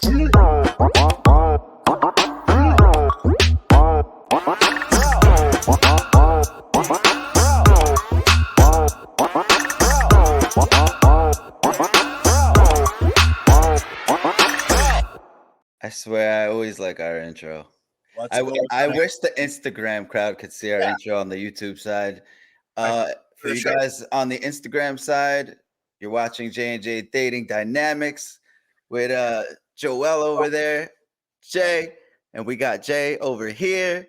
I swear, I always like our intro. Let's go with I the wish the Instagram crowd could see our Yeah. intro on the YouTube side. I For you guys on the Instagram side, you're watching J&J Dating Dynamics with Joel over there, Jay, and we got Jay over here.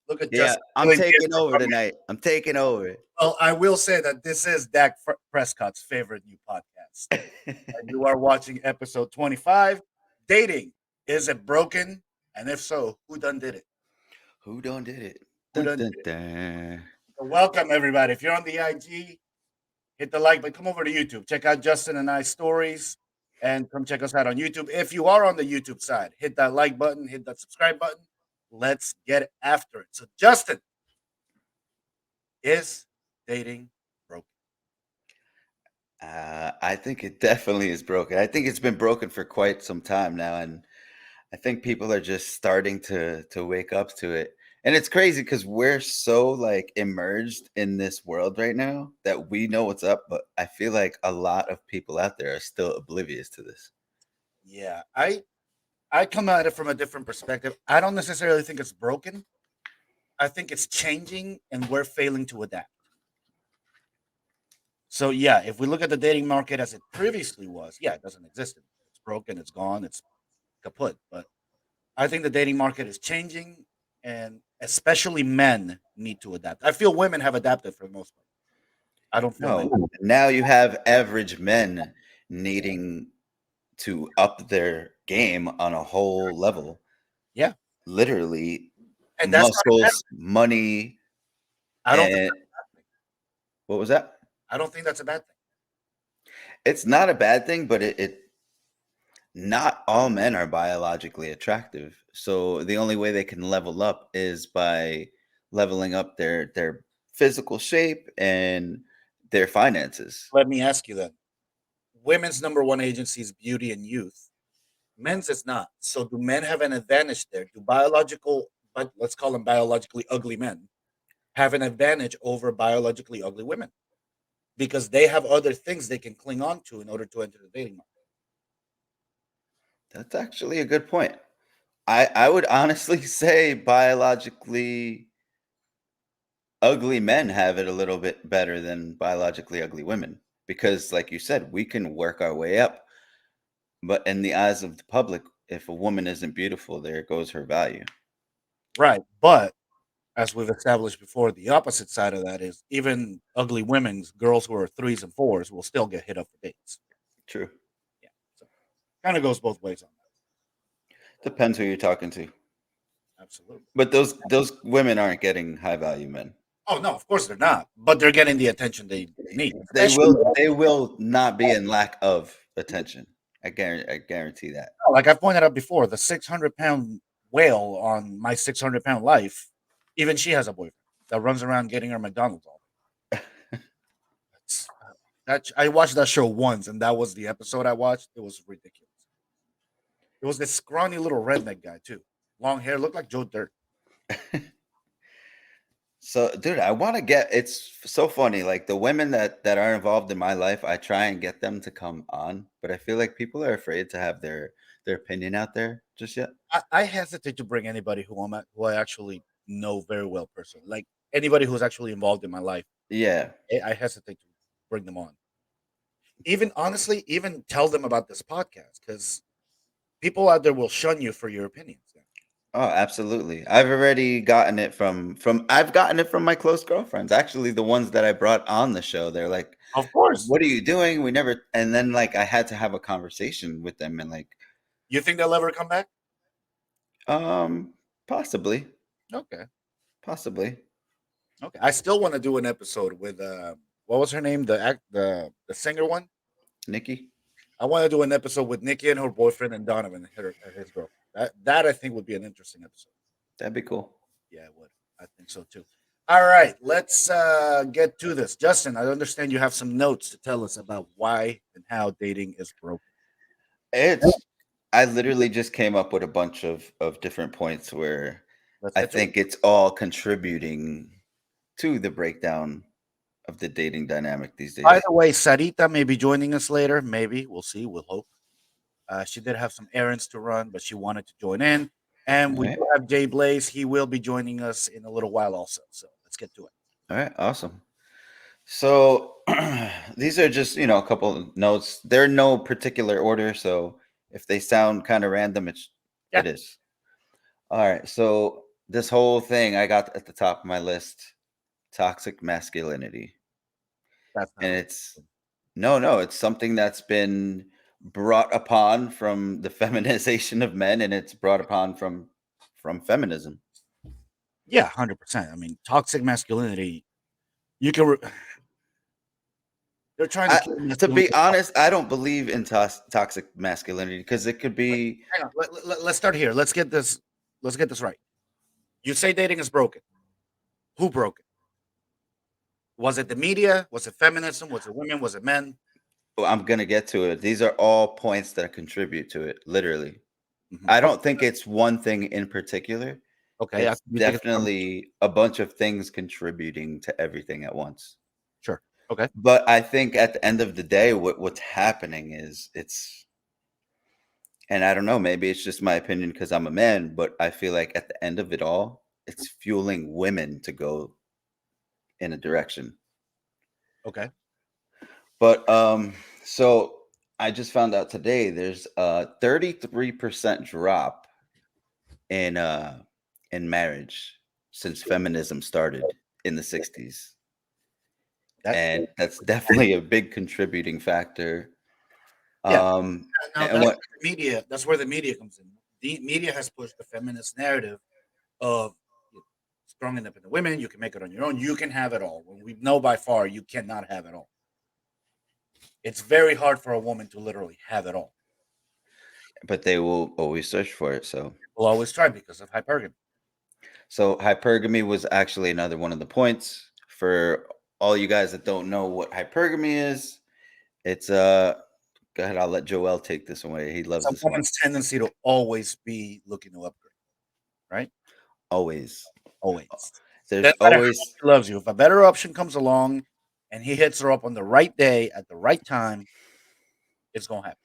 Look at Yeah, Justin I'm doing taking this over for me. tonight. I'm taking over. Well, I will say that this is Dak Prescott's favorite new podcast. And you are watching episode 25. Dating. Is it broken? And if so, who done did it? Who done did it? Who Dun, done dun, did it? dun. So welcome, everybody. If you're on the IG, hit the like, but come over to YouTube. Check out Justin and I's stories and come check us out on YouTube. If you are on the YouTube side, hit that like button, hit that subscribe button. Let's get after it. So, Justin, is dating broken? I think it definitely is broken. I think it's been broken for quite some time now, and I think people are just starting to wake up to it. And it's crazy because we're so like immersed in this world right now that we know what's up, but I feel like a lot of people out there are still oblivious to this. Yeah, I come at it from a different perspective. I don't necessarily think it's broken. I think it's changing, and we're failing to adapt. So yeah, if we look at the dating market as it previously was, yeah, it doesn't exist anymore. It's broken, it's gone, it's kaput. But I think the dating market is changing, and especially men need to adapt. I feel women have adapted for the most part. I don't feel men. No, now you have average men needing to up their game on a whole level. Yeah, Literally, and that's not a bad muscles, money, I don't think and that's a bad thing. what was that? I don't think that's a bad thing. It's not a bad thing, but it not all men are biologically attractive. So the only way they can level up is by leveling up their physical shape and their finances. Let me ask you then. Women's number one agency is beauty and youth. Men's is not. So do men have an advantage there? Do biological, but let's call them biologically ugly men, have an advantage over biologically ugly women? Because they have other things they can cling on to in order to enter the dating market. That's actually a good point. I would honestly say biologically ugly men have it a little bit better than biologically ugly women because like you said, we can work our way up. But in the eyes of the public, if a woman isn't beautiful, there goes her value. Right. But as we've established before, the opposite side of that is even ugly women's girls who are threes and fours will still get hit up for dates. True. Yeah. So kind of goes both ways on that. Depends who you're talking to. Absolutely. But those women aren't getting high value men. Oh no, of course they're not. But they're getting the attention they need. They will not be in lack of attention. I guarantee that. Like I pointed out before, the 600-pound whale on My 600-Pound Life, even she has a boyfriend that runs around getting her McDonald's all day. I watched that show once, and that was the episode I watched. It was ridiculous. It was this scrawny little redneck guy too, long hair, looked like Joe Dirt. So, dude, I want to get. It's so funny. Like the women that are involved in my life, I try and get them to come on, but I feel like people are afraid to have their opinion out there just yet. I hesitate to bring anybody who I actually know very well personally, like anybody who's actually involved in my life. Yeah, I hesitate to bring them on. Even honestly, even tell them about this podcast because people out there will shun you for your opinions. oh, absolutely. I've already gotten it from I've gotten it from my close girlfriends. Actually, the ones that I brought on the show, they're like, Of course. "What are you doing? We never." And then like I had to have a conversation with them and like, You think they'll ever come back? possibly, Okay. possibly. Okay. I still want to do an episode with what was her name? The singer one? Nikki. I want to do an episode with Nikki and her boyfriend and Donovan and his girlfriend. That I think would be an interesting episode. That'd be cool. Yeah, it would. I think so too. All right, let's get to this. Justin, I understand you have some notes to tell us about why and how dating is broken. It's I literally just came up with a bunch of different points where Let's I get to it. think it's all contributing to the breakdown of the dating dynamic these By days. the way, Sarita may be joining us later. Maybe we'll see. We'll hope. She did have some errands to run, but she wanted to join in. And All we right. do have Jay Blaze. He will be joining us in a little while also. So let's get to it. All right. Awesome. So these are just, a couple of notes. They're no particular order, so if they sound kind of random, Yeah, it is. All right. So this whole thing I got at the top of my list, toxic masculinity. that's not And right. it's no, no, it's something that's been brought upon from the feminization of men, and it's brought upon from feminism. Yeah, 100%. I mean, toxic masculinity. You can. They're trying to I, kill to be masculinity. honest, I don't believe in toxic masculinity because it could Wait, be. hang on. Let's start here. Let's get this. Let's get this right. You say dating is broken. Who broke it? Was it the media? Was it feminism? Was it women? Was it men? Well, I'm gonna get to it. These are all points that contribute to it. Literally, I Okay. don't think it's one thing in particular. Okay. It's You think it's a combination? definitely a bunch of things contributing to everything at once. Sure. Okay. But I think at the end of the day, what's happening is and I don't know, maybe it's just my opinion because I'm a man, but I feel like at the end of it all, it's fueling women to go in a direction. Okay. But so I just found out today there's a 33% drop in uh in marriage since feminism started in the 60s. That. And that's definitely a big contributing factor. Yeah. Um Now and that's what where the media. That's where the media comes in. The media has pushed the feminist narrative of you know, strong, independent women. You can make it on your own. You can have it all. When we know by far you cannot have it all. It's very hard for a woman to literally have it all. but they will always search for it. We'll always try because of hypergamy. So hypergamy was actually another one of the points for all you guys that don't know what hypergamy is. It's go ahead, I'll let Joel take this away. He It's loves a this one. woman's tendency to always be looking to upgrade, right? Always. Always. There's Doesn't matter how always much he loves you. If a better option comes along and he hits her up on the right day at the right time, it's gonna happen.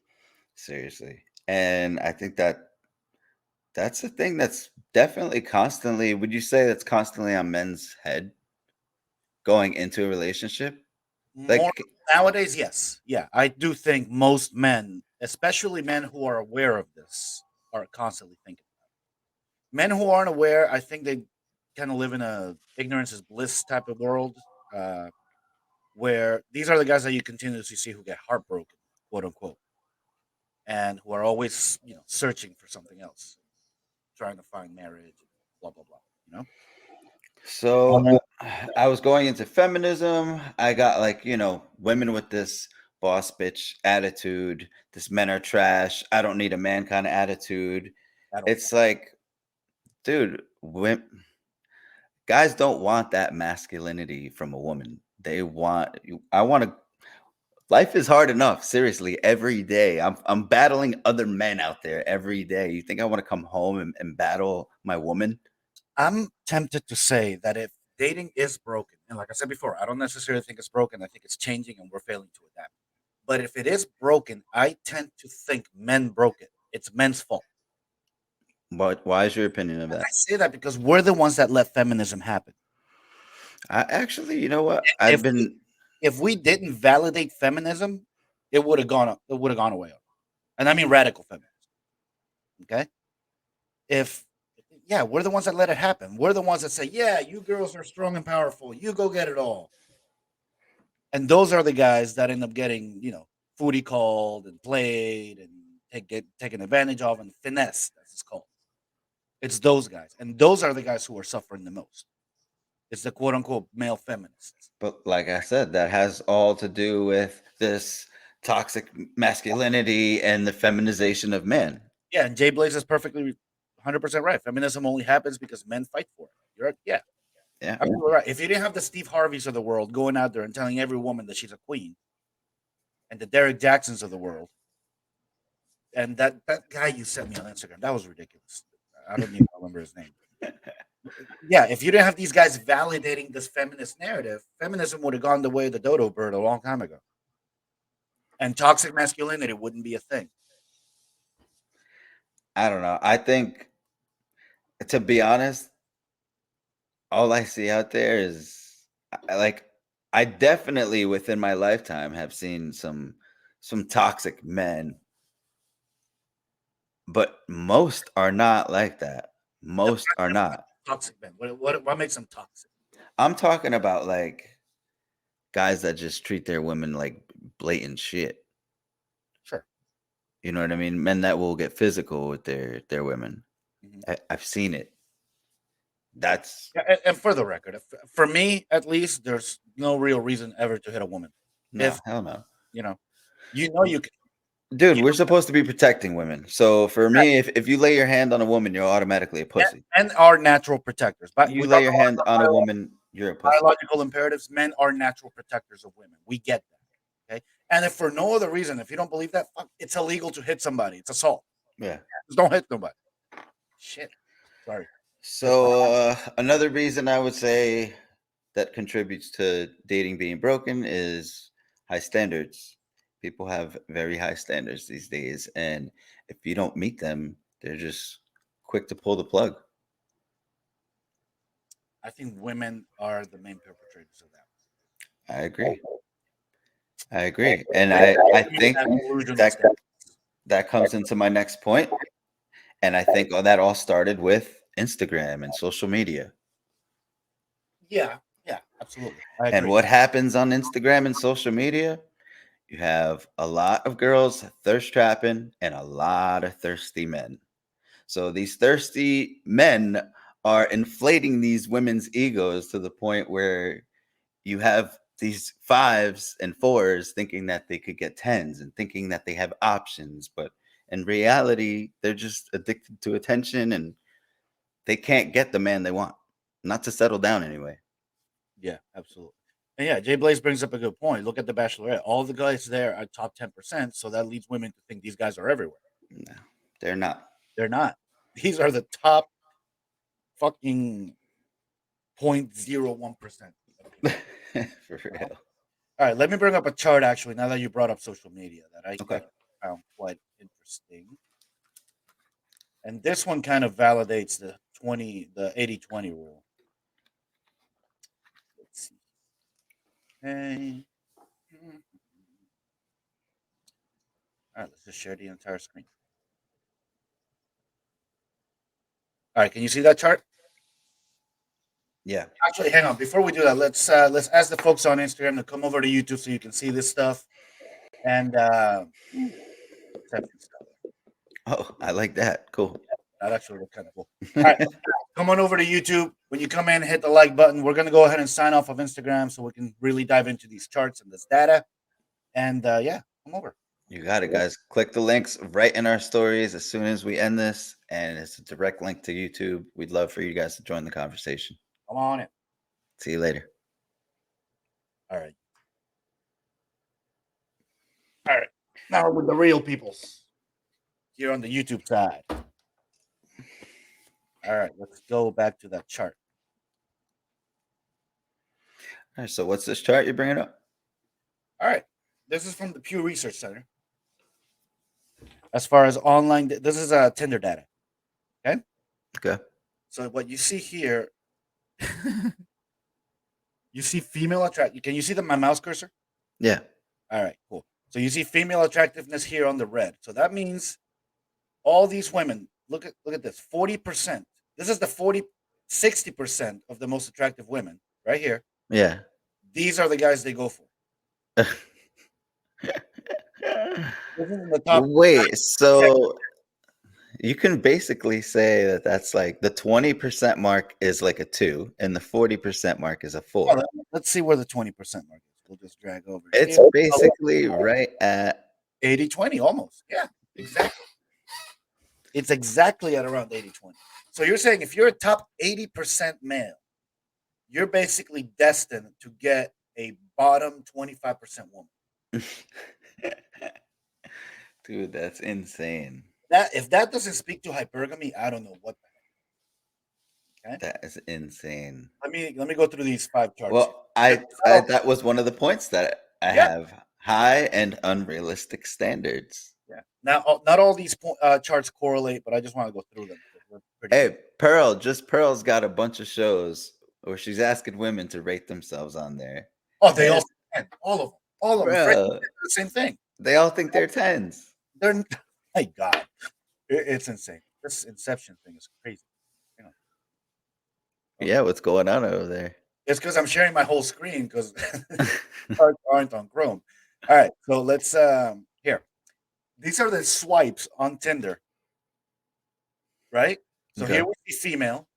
seriously. And I think that's the thing that's definitely constantly, would you say that's constantly on men's head going into a relationship? More Like nowadays, yes. Yeah. I do think most men, especially men who are aware of this, are constantly thinking. Men who aren't aware, I think they kind of live in a ignorance is bliss type of world, uh, where these are the guys that you continuously see who get heartbroken, quote unquote, and who are always, searching for something else, trying to find marriage, blah blah blah. You know, so Um, I was going into feminism. I got like, women with this boss bitch attitude, this men are trash, I don't need a man kind of attitude. I don't. It's like, dude, guys don't want that masculinity from a woman. They want I want to life is hard enough, seriously, every day. I'm battling other men out there every day. You think I want to come home and battle my woman? I'm tempted to say that if dating is broken, and like I said before, I don't necessarily think it's broken. I think it's changing, and we're failing to adapt. But if it is broken, I tend to think men broke it. It's men's fault. But why is your opinion of I that? say that because we're the ones that let feminism happen. I actually, you know what? If I've we been if we didn't validate feminism, it would have gone away. And I mean radical feminism. Okay? If Yeah, we're the ones that let it happen. We're the ones that say, "Yeah, you girls are strong and powerful. You go get it all." And those are the guys that end up getting, foodie called and played and taken advantage of and finessed, as it's called. It's those guys. And those are the guys who are suffering the most. It's the quote unquote male feminists. but like I said, that has all to do with this toxic masculinity and the feminization of men. Yeah, and Jay Blaze is perfectly 100% right. Feminism only happens because men fight for it. Yeah, Yeah. absolutely right. If you didn't have the Steve Harveys of the world going out there and telling every woman that she's a queen, and the Derek Jacksons of the world, And that guy you sent me on Instagram, that was ridiculous. I don't even remember his name. Yeah, if you didn't have these guys validating this feminist narrative, feminism would have gone the way of the dodo bird a long time ago. And toxic masculinity wouldn't be a thing. I don't know. I think, to be honest, all I see out there is like I definitely within my lifetime have seen some toxic men, but most are not like that. Most are not. Toxic men. What makes them toxic? I'm talking about like guys that just treat their women like blatant shit. Sure. You know what I mean? Men that will get physical with their women. Mhm. I've seen it. That's Yeah, and for the record, for me at least, there's no real reason ever to hit a woman. no, If hell no. you know, you can. Dude, You we're supposed to be protecting women. So for me, if you lay your hand on a woman, you're automatically a pussy. and are natural protectors. But You we lay talk your about hand on a woman, you're a pussy. biological imperatives. Men are natural protectors of women. We get that. Okay. And if for no other reason, if you don't believe that, fuck, it's illegal to hit somebody. It's assault. Yeah. Just don't hit nobody. Shit. Sorry. So another reason I would say that contributes to dating being broken is high standards. People have very high standards these days, and if you don't meet them, they're just quick to pull the plug. I think women are the main perpetrators of that. I agree. I agree, and I Women think have delusional that standards. that comes into my next point, and I think all that all started with Instagram and social media. Yeah. Yeah. Absolutely. I And agree. what happens on Instagram and social media? You have a lot of girls thirst trapping and a lot of thirsty men. So these thirsty men are inflating these women's egos to the point where you have these fives and fours thinking that they could get tens and thinking that they have options. But in reality, they're just addicted to attention and they can't get the man they want, not to settle down anyway. Yeah. Absolutely. And yeah, Jay Blaze brings up a good point. Look at the Bachelorette. All the guys there are top 10%, so that leads women to think these guys are everywhere. No, they're not. They're not. These are the top fucking 0.01%. For real. All right, let me bring up a chart actually, now that you brought up social media that Okay. I found quite interesting. And this one kind of validates the 80-20 rule. Let's see. Okay. All right, let's just share the entire screen. All right, can you see that chart? Yeah. Actually, hang on. Before we do that, let's ask the folks on Instagram to come over to YouTube so you can see this stuff and stuff. Oh, I like that. Cool. That actually looked kind of cool. All right, come on over to YouTube. When you come in, hit the like button. We're gonna go ahead and sign off of Instagram so we can really dive into these charts and this data. And yeah, come over. You got it, guys. Click the links right in our stories as soon as we end this, and it's a direct link to YouTube. We'd love for you guys to join the conversation. Come on in. See you later. All right. All right. Now with the real peoples here on the YouTube side. All right, let's go back to that chart. All right. So, what's this chart you're bringing up? All right. This is from the Pew Research Center. As far as online, this is Tinder data. Okay. Okay. So what you see here, you see female attract. Can you see my mouse cursor? Yeah. All right, cool. So you see female attractiveness here on the red. So that means all these women. Look at this. 40%. This is the 60% of the most attractive women right here. Yeah. These are the guys they go for. This is the top. Wait. So, you can basically say that that's like the 20% mark is like a 2, and the 40% mark is a 4. Let's see where the 20% mark is. We'll just drag over. It's Here. basically right at 80-20 almost. Yeah, exactly. It's exactly at around 80-20. So you're saying if you're a top 80% male, you're basically destined to get a bottom 25% woman. Dude, that's insane. That if that doesn't speak to hypergamy, I don't know what the heck. Okay, That is insane. let me go through these 5 charts Well, here. that was one of the points that I Yeah, have high and unrealistic standards. yeah. Now, not all these charts correlate, but I just want to go through them because we're pretty. Hey, Pearl's got a bunch of shows where she's asking women to rate themselves on there. Oh, they And all all of them. Fred bro, did the same thing. they all think they're tens. They're, my God, it's insane. This Inception thing is crazy. You know, Yeah, what's going on over there? it's because I'm sharing my whole screen because charts aren't on Chrome. All right, so let's here. These are the swipes on Tinder, right? So Okay. here we see female.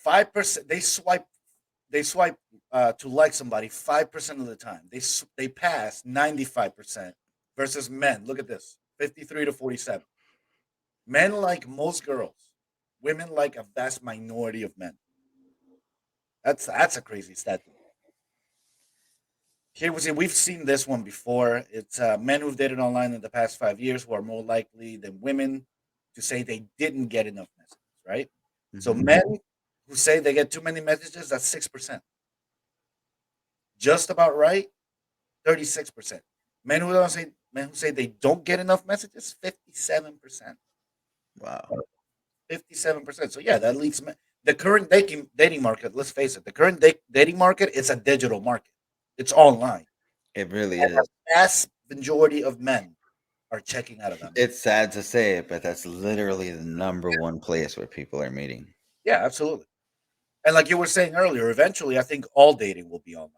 5% they swipe to like somebody 5% of the time. They pass 95% versus men. Look at this, 53 to 47. Men like most girls. Women like a vast minority of men. That's a crazy stat. Here we see we've seen this one before. It's men who've dated online in the past 5 years who are more likely than women to say they didn't get enough messages, right? So Mhm. men who say they get too many messages, that's 6%. Just about right, 36%. Men who say they don't get enough messages, 57%. Wow. 57%. So yeah, that leads the current dating market, let's face it, the current dating market is a digital market. It's online. It really And the is. vast majority of men are checking out of that market. It's sad to say it, but that's literally the number one place where people are meeting. Yeah, absolutely. And like you were saying earlier, eventually I think all dating will be online,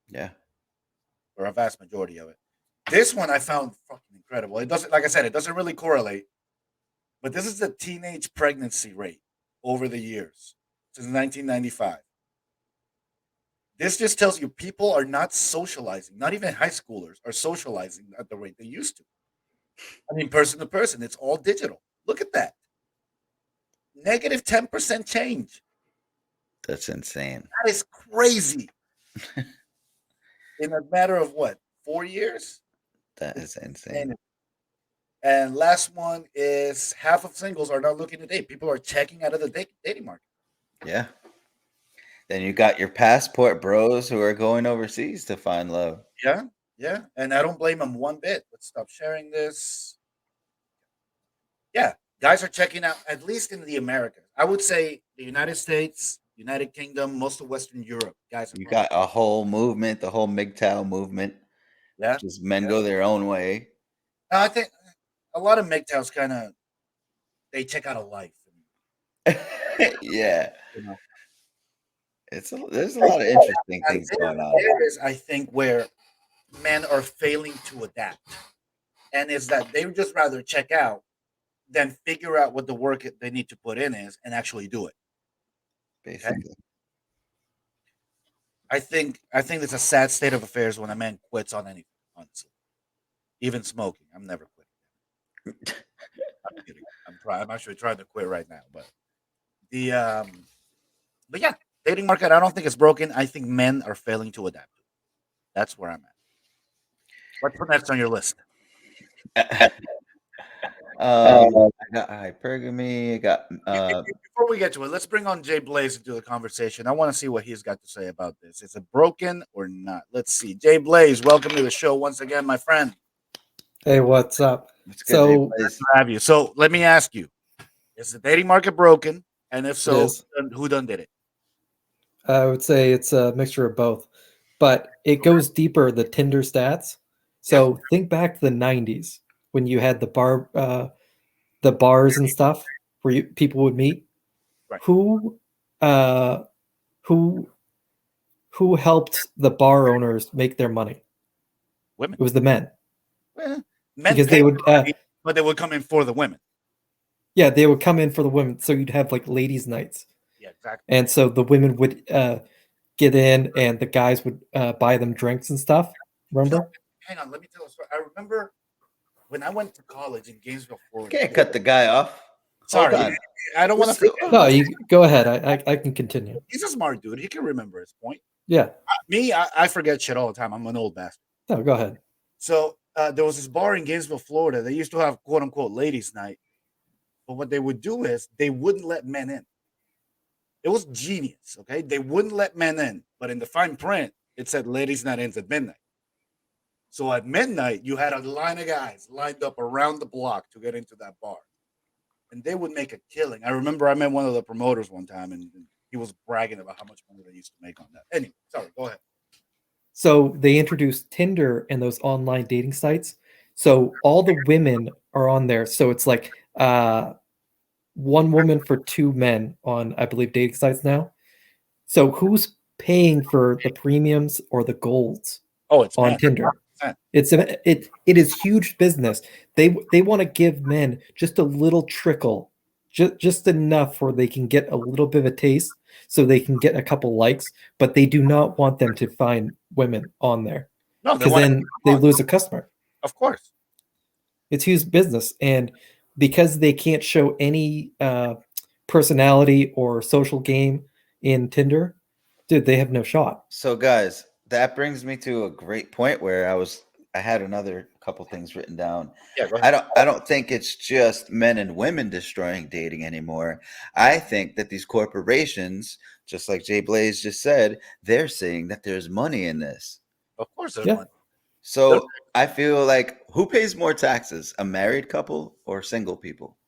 Yeah. or a vast majority of it. This one I found fucking incredible. It doesn't, like I said, it doesn't really correlate, but this is the teenage pregnancy rate over the years since 1995. This just tells you people are not socializing. Not even high schoolers are socializing at the rate they used to. I mean, person to person, it's all digital. Look at that. Negative 10% change. That's insane. That is crazy. In a matter of what, 4 years? That It's is insane. insane. And last one is half of singles are not looking to date. People are checking out of the dating market. Yeah. Then you got your passport bros who are going overseas to find love. Yeah, yeah. And I don't blame them one bit. Let's stop sharing this. Yeah, guys are checking out, at least in the Americas. I would say the United States, United Kingdom, most of Western Europe. Guys are You probably, got a whole movement, the whole MGTOW movement. yeah. Just men Yeah. go their own way. No, I think a lot of MGTOWs kind of they check out of life. Yeah. You know, There's a lot of interesting and things going on. there is, I think, where men are failing to adapt, and is that they would just rather check out than figure out what the work they need to put in is and actually do it. Okay, Basically. I think it's a sad state of affairs when a man quits on anything. Honestly, even smoking, I'm never quitting. I'm kidding. I'm actually trying to quit right now, but the but yeah, dating market. I don't think it's broken. I think men are failing to adapt. That's where I'm at. What's next on your list? I got hypergamy. I got Before we get to it, let's bring on Jay Blaze into the conversation. I want to see what he's got to say about this. Is it broken or not? Let's see. Jay Blaze, welcome to the show once again, my friend. Hey, what's up? what's good, Jay So Blaze? To have you. So let me ask you: is the dating market broken? And if it so, is. who done did it? I would say it's a mixture of both, but it goes deeper, the Tinder stats. Yeah, So think back to the 90s when you had the bars and stuff where people would meet. right. Who, uh, who, who helped the bar owners make their money? Women. It was the men Men because pay they the would, money, but they would come in for the women. yeah, they would come in for the women. So you'd have like ladies' nights, Yeah, exactly. and so the women would get in, and the guys would buy them drinks and stuff. You know, Remember? hang on, let me tell a story. I remember when I went to college in Gainesville, You Florida. can't cut the guy off. Hold Sorry, on. I don't want to forget. No, you go ahead. I can continue. He's a smart dude. He can remember his point. Yeah. Me, I forget shit all the time. I'm an old bastard. No, go ahead. So there was this bar in Gainesville, Florida. They used to have quote unquote ladies' night, but what they would do is they wouldn't let men in. It was genius. Okay, they wouldn't let men in, but in the fine print it said ladies' night ends at midnight. So at midnight, you had a line of guys lined up around the block to get into that bar, and they would make a killing. I remember I met one of the promoters one time, and he was bragging about how much money they used to make on that. Anyway, sorry, go ahead. So they introduced Tinder and those online dating sites. So all the women are on there. So it's like one woman for two men on, I believe, dating sites now. So who's paying for the premiums or the golds Oh, it's on man. Tinder? 100%. It is huge business. They want to give men just a little trickle, just enough where they can get a little bit of a taste, so they can get a couple likes, but they do not want them to find women on there No, they because want to. then they lose a customer. Of course. It's huge business, and because they can't show any personality or social game in Tinder, dude, they have no shot. So, guys, that brings me to a great point where I had another couple things written down. Yeah, go ahead. I don't think it's just men and women destroying dating anymore. I think that these corporations, just like Jay Blaze just said, they're saying that there's money in this. Of course, there's Yeah. money. So I feel like, who pays more taxes, a married couple or single people?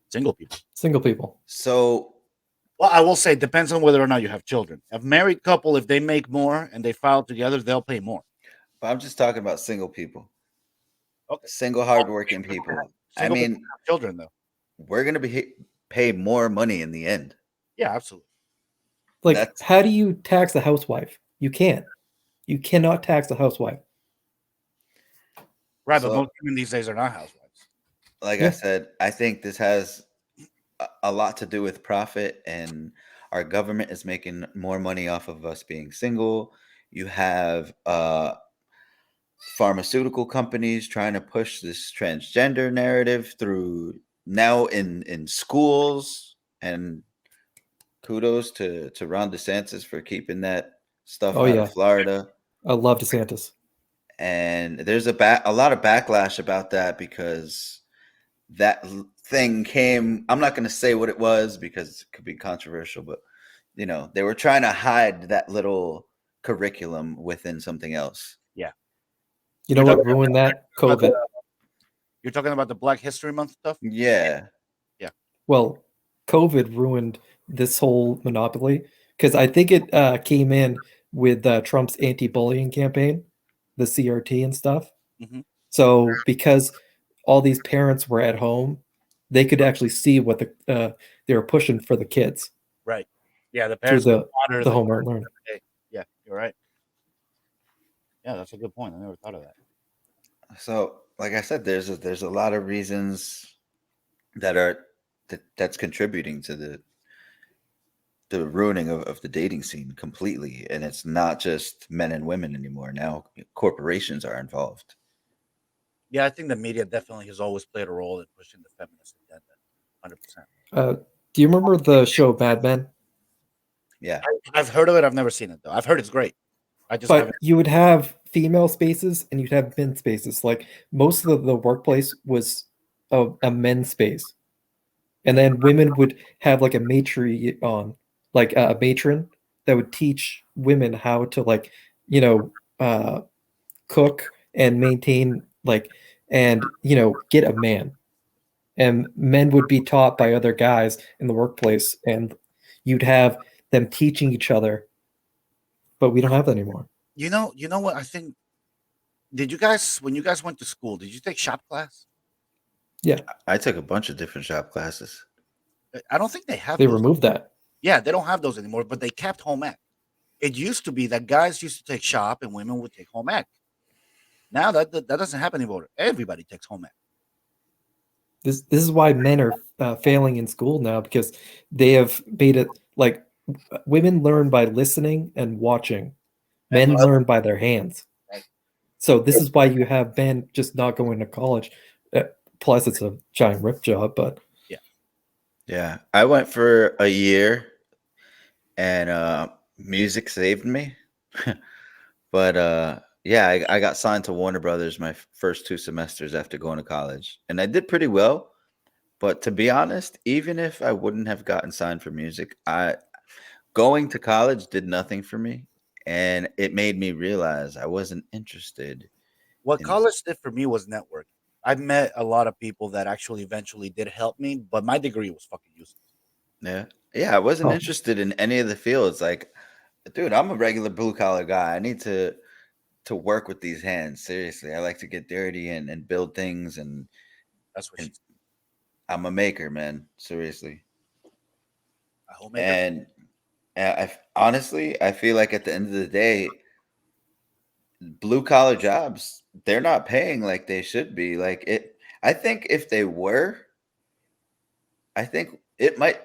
Single people. Single people. So Well, I will say it depends on whether or not you have children. A married couple, if they make more and they file together, they'll pay more. but I'm just talking about single people, Okay. single hardworking people. I Single people mean, have children though. we're gonna be pay more money in the end. Yeah, absolutely. Like, That's how do you tax a housewife? You can't. You cannot tax a housewife. Right, but so, most women these days are not housewives. like Yeah. I said, I think this has a lot to do with profit, and our government is making more money off of us being single. You have pharmaceutical companies trying to push this transgender narrative through now in schools, and kudos to Ron DeSantis for keeping that stuff Oh out yeah, of Florida. I love DeSantis. And there's a lot of backlash about that because thing came. I'm not going to say what it was because it could be controversial, but they were trying to hide that little curriculum within something else. Yeah. You know what ruined that? COVID. You're talking about the Black History Month stuff? Yeah. Well, COVID ruined this whole monopoly because I think it came in with Trump's anti-bullying campaign, the CRT and stuff. Mhm. So because all these parents were at home, they could actually see what they were pushing for the kids Right. Yeah, the through parents could monitor the the homework learning. day. Yeah, you're right. Yeah, that's a good point. I never thought of that. So, like I said, there's a lot of reasons that's contributing to the ruining of the dating scene completely, and it's not just men and women anymore. Now corporations are involved. Yeah, I think the media definitely has always played a role in pushing the feminist agenda. 100%. Do you remember the show Mad Men? Yeah. I've heard of it. I've never seen it though. I've heard it's great. I just But haven't. you would have female spaces and you'd have men's spaces. Like most of the workplace was a men's space. And then women would have like a matron on, like a matron that would teach women how to cook and maintain and get a man. And men would be taught by other guys in the workplace, and you'd have them teaching each other. But we don't have that anymore. You know what? I think. Did you guys, when you guys went to school, did you take shop class? Yeah, I took a bunch of different shop classes. I don't think they have they those. removed that. Yeah, they don't have those anymore. But they kept home ec. It used to be that guys used to take shop and women would take home ec. Now that doesn't happen anymore. Everybody takes home ec. This is why men are failing in school now, because they have made it like women learn by listening and watching. Men And learn by their hands. Right. So this is why you have men just not going to college. Plus, it's a giant rip job, but Yeah. I went for a year, and music saved me. But Yeah, I got signed to Warner Brothers my first 2 semesters after going to college, and I did pretty well. But to be honest, even if I wouldn't have gotten signed for music, I going to college did nothing for me, and it made me realize I wasn't interested What in. college did for me was networking. I met a lot of people that actually eventually did help me, but my degree was fucking useless. Yeah, yeah, I wasn't Oh. interested in any of the fields. Like, dude, I'm a regular blue collar guy. I need to work with these hands. Seriously, I like to get dirty and build things, That's what she and said. I'm a maker, man. Seriously, A homemaker. and honestly, I feel like at the end of the day, blue collar jobs, they're not paying like they should be. Like it, I think if they were, I think it might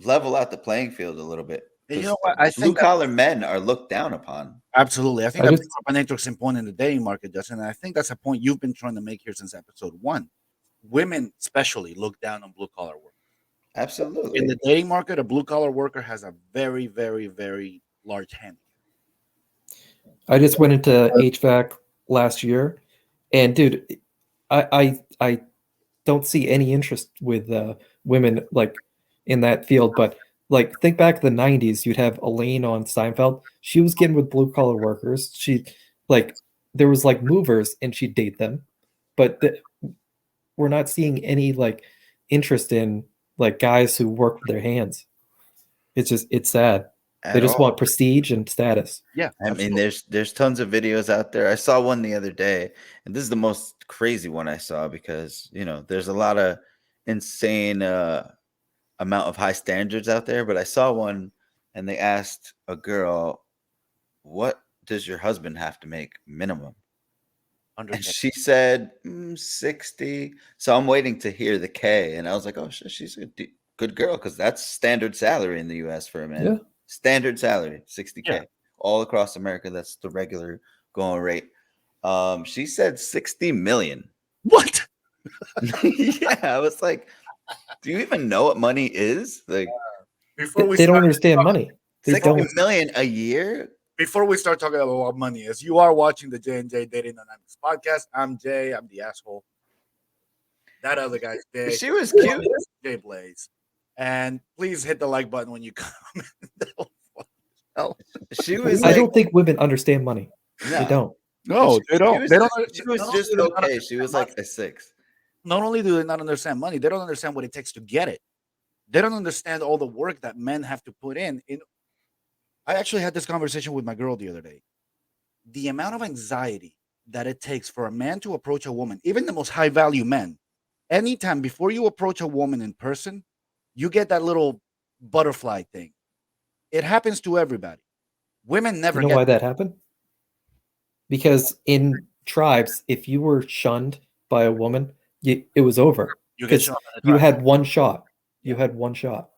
level out the playing field a little bit And you because know what? I blue think that collar men are looked down upon. absolutely. I think I that just brings up an interesting point in the dating market, Justin. And I think that's a point you've been trying to make here since episode one. Women, especially, look down on blue collar work. In Absolutely. the dating market, a blue collar worker has a very, very, very large hand. I just went into HVAC last year, and dude, I don't see any interest with women like in that field. But like, think back to the '90s, you'd have Elaine on Seinfeld. She was getting with blue collar workers. She like there was like movers, and she'd date them, but we're not seeing any like interest in like guys who work with their hands. It's sad. They At just all. want prestige and status. Yeah, I mean, absolutely. there's tons of videos out there. I saw one the other day, and this is the most crazy one I saw because there's a lot of insane amount of high standards out there. But I saw one, and they asked a girl, "What does your husband have to make minimum?" And 100K. she said 60. So I'm waiting to hear the K, and I was like, "Oh, she's a good girl," because that's standard salary in the U.S. for a man. Yeah. Standard salary, Yeah. 60K. All across America, that's the regular going rate. She said 60 million. What? Yeah, I was like, do you even know what money is? Like Before we They don't start, understand money. They 60 don't. million a year? before we start talking about what money is, you are watching the J&J Dating Dynamics podcast. I'm Jay. I'm the asshole. That other guy's Jay. She was cute. Jay Blaze. And please hit the like button when you comment. She was I like, don't think women understand money. They no. don't. No, they don't. They don't. She was not just only do they not okay. She was understand like a 6. not only do they not understand money, they don't understand what it takes to get it. They don't understand all the work that men have to put in. I actually had this conversation with my girl the other day. The amount of anxiety that it takes for a man to approach a woman, even the most high value men, anytime before you approach a woman in person, you get that little butterfly thing. It happens to everybody. Women never You know get why that happened? Because in tribes, if you were shunned by a woman, it was over. you get Because shown in the you tribe. had one shot. You Yeah. had one shot.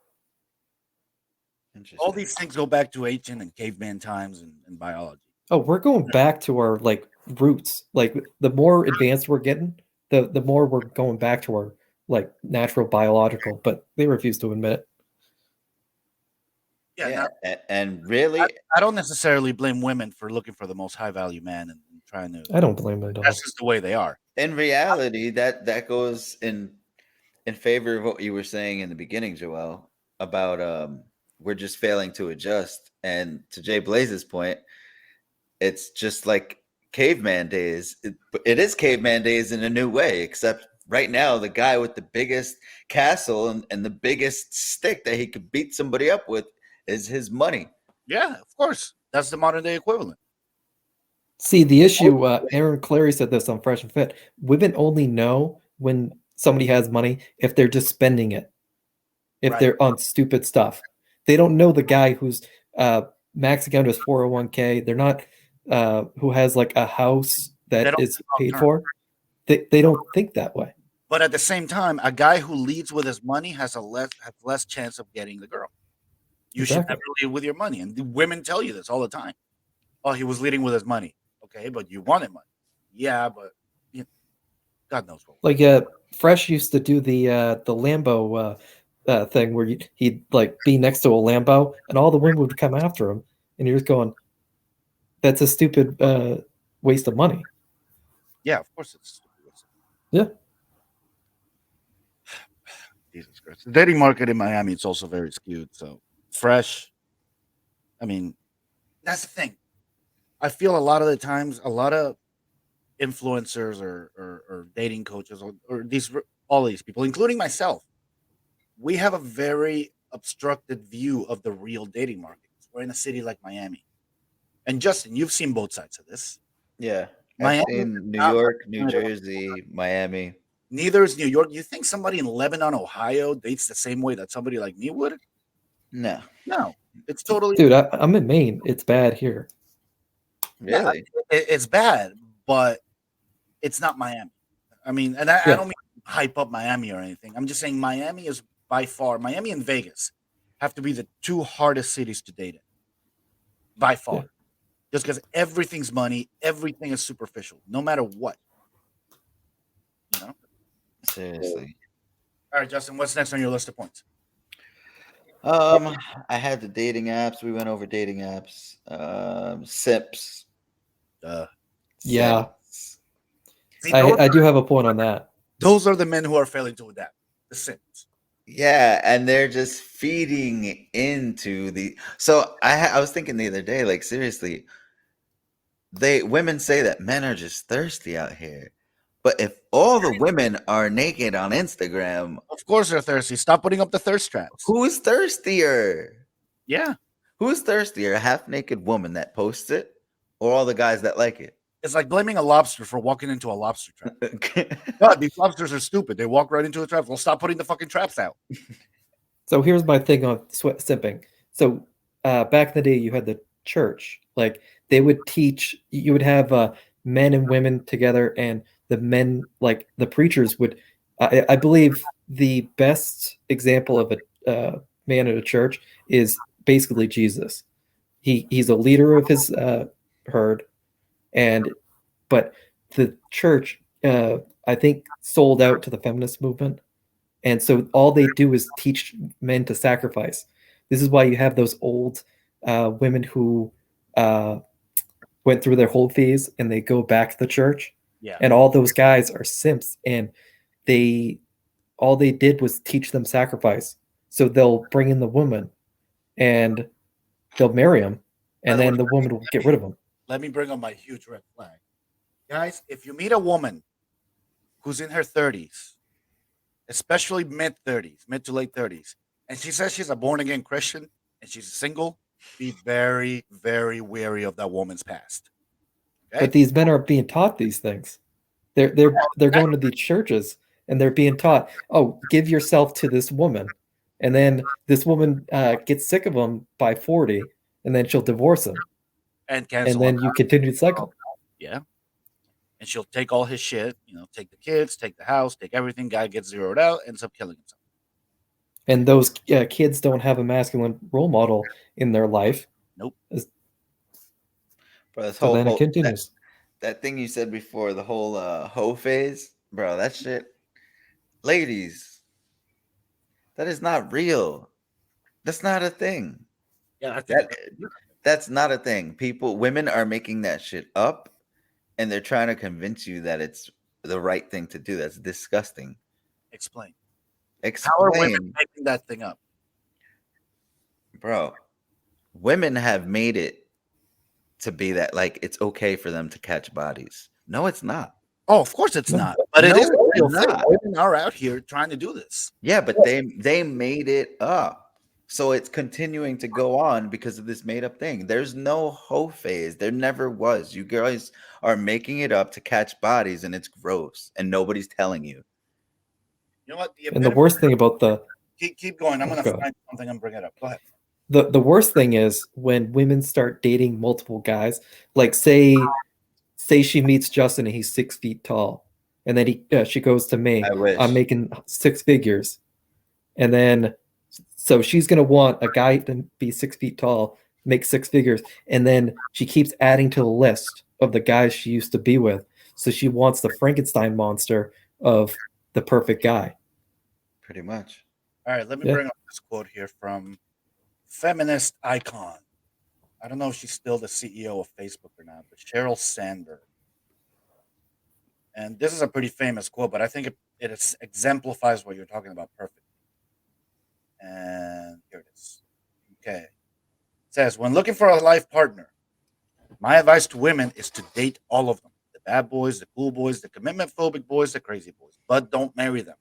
All Interesting. these things go back to ancient and caveman times and biology. Oh, we're going back to our like roots. Like the more advanced we're getting, the more we're going back to our like natural biological. But they refuse to admit it. Yeah, Yeah, now, and really, I don't necessarily blame women for looking for the most high value man and trying to. I don't blame them at all. That's just the way they are. in reality, that goes in favor of what you were saying in the beginning, Joel, about we're just failing to adjust. And to Jay Blaze's point, it's just like caveman days. It is caveman days in a new way, except right now the guy with the biggest castle and the biggest stick that he could beat somebody up with is his money. Yeah, of course. That's the modern day equivalent. See, the issue, Aaron Clary said this on Fresh and Fit. Women only know when somebody has money if they're just spending it, if Right. they're on stupid stuff. They don't know the guy who's maxing out his 401k. They're not who has like a house They that don't is think paid long-term. for. They don't think that way. But at the same time, a guy who leads with his money has less chance of getting the girl. You should Exactly. never lead with your money. And the women tell you this all the time. Oh, he was leading with his money. Okay, but you wanted money. Yeah, but God knows what. Like Fresh used to do the Lambo thing where he'd like be next to a Lambo and all the women would come after him, and you're just going, "That's a stupid waste of money. Yeah, of course it's stupid. Yeah. Jesus Christ. The dating market in Miami, it's also very skewed. So fresh. I mean, that's the thing. I feel a lot of the times, a lot of influencers or dating coaches or all these people, including myself, we have a very obstructed view of the real dating market. We're in a city like Miami. And Justin, you've seen both sides of this. Yeah. I've Miami is seen New not like York, New Canada. Jersey, Miami. Neither is New York. You think somebody in Lebanon, Ohio dates the same way that somebody like me would? No. No. It's totally Dude, I'm in Maine. It's bad here. yeah, Really? it's bad, but it's not Miami. I mean, and I Yeah. don't mean to hype up Miami or anything. I'm just saying Miami is by far Miami and Vegas have to be the two hardest cities to date in by far. Yeah. Just because everything's money, everything is superficial, no matter what. You know? Seriously. All right, Justin, what's next on your list of points? I had the dating apps. We went over dating apps. Sips. Yeah. Simps. See, I do have a point on that. those are the men who are failing to adapt. The Sims. Yeah, and they're just feeding into the. So I was thinking the other day, like seriously, women say that men are just thirsty out here, but if all the women are naked on Instagram, Of course they're thirsty. Stop putting up the thirst traps. who's thirstier? Yeah. Who's thirstier, a half naked woman that posts it, or all the guys that like it? It's like blaming a lobster for walking into a lobster trap. God, these lobsters are stupid. They walk right into a trap. Well, stop putting the fucking traps out. So here's my thing on simping. So back in the day, you had the church. Like they would teach. You would have men and women together, and the men, like the preachers, would. I believe the best example of a man at a church is basically Jesus. He's a leader of his herd, and but the church, I think, sold out to the feminist movement, and so all they do is teach men to sacrifice. This is why you have those old women who uh, went through their whole phase and they go back to the church. Yeah. And all those guys are simps, and they all they did was teach them sacrifice. So they'll bring in the woman, and they'll marry him, By and the then way, the woman will get rid of him. let me bring up my huge red flag. Guys, if you meet a woman who's in her 30s, especially mid 30s, mid to late 30s, and she says she's a born again Christian and she's single, be very, very wary of that woman's past. Okay? But these men are being taught these things. They're going to these churches and they're being taught, oh, give yourself to this woman, and then this woman gets sick of him by 40, and then she'll divorce him, And and cancel then him. you continue the cycle. Yeah. And she'll take all his shit, take the kids, take the house, take everything. Guy gets zeroed out, ends up killing himself. And those kids don't have a masculine role model in their life. Nope. Bro, this So whole then it hoe, continues. that thing you said before, the whole hoe phase, bro, that shit. Ladies, that is not real. That's not a thing. Yeah, I think That's not a thing. Women are making that shit up, and they're trying to convince you that it's the right thing to do. That's disgusting. explain. How are women Explain, making that thing up? bro. Women have made it to be that like it's okay for them to catch bodies. No, it's not. Oh, of course it's No. not. But it No, is a it's real thing. not. Women are out here trying to do this. Yeah, but they made it up. So it's continuing to go on because of this made up thing. There's no hoe phase. There never was. You guys are making it up to catch bodies, and it's gross, and nobody's telling you. You know what? And the worst thing about keep going. I'm Oh, gonna go ahead. find something and bring it up. Go ahead. the worst thing is when women start dating multiple guys. Like say she meets Justin and he's 6 feet tall, and then she goes to me. I wish. I'm making six figures, and then so she's gonna want a guy to be 6 feet tall, make six figures, and then she keeps adding to the list of the guys she used to be with. So she wants the Frankenstein monster of the perfect guy. Pretty much. All right, let me Yeah. bring up this quote here from feminist icon. I don't know if she's still the CEO of Facebook or not, but Sheryl Sandberg. And this is a pretty famous quote, but I think it exemplifies what you're talking about perfectly. And here it is. Okay. It says, when looking for a life partner, my advice to women is to date all of them: the bad boys, the cool boys, the commitment phobic boys, the crazy boys, but don't marry them.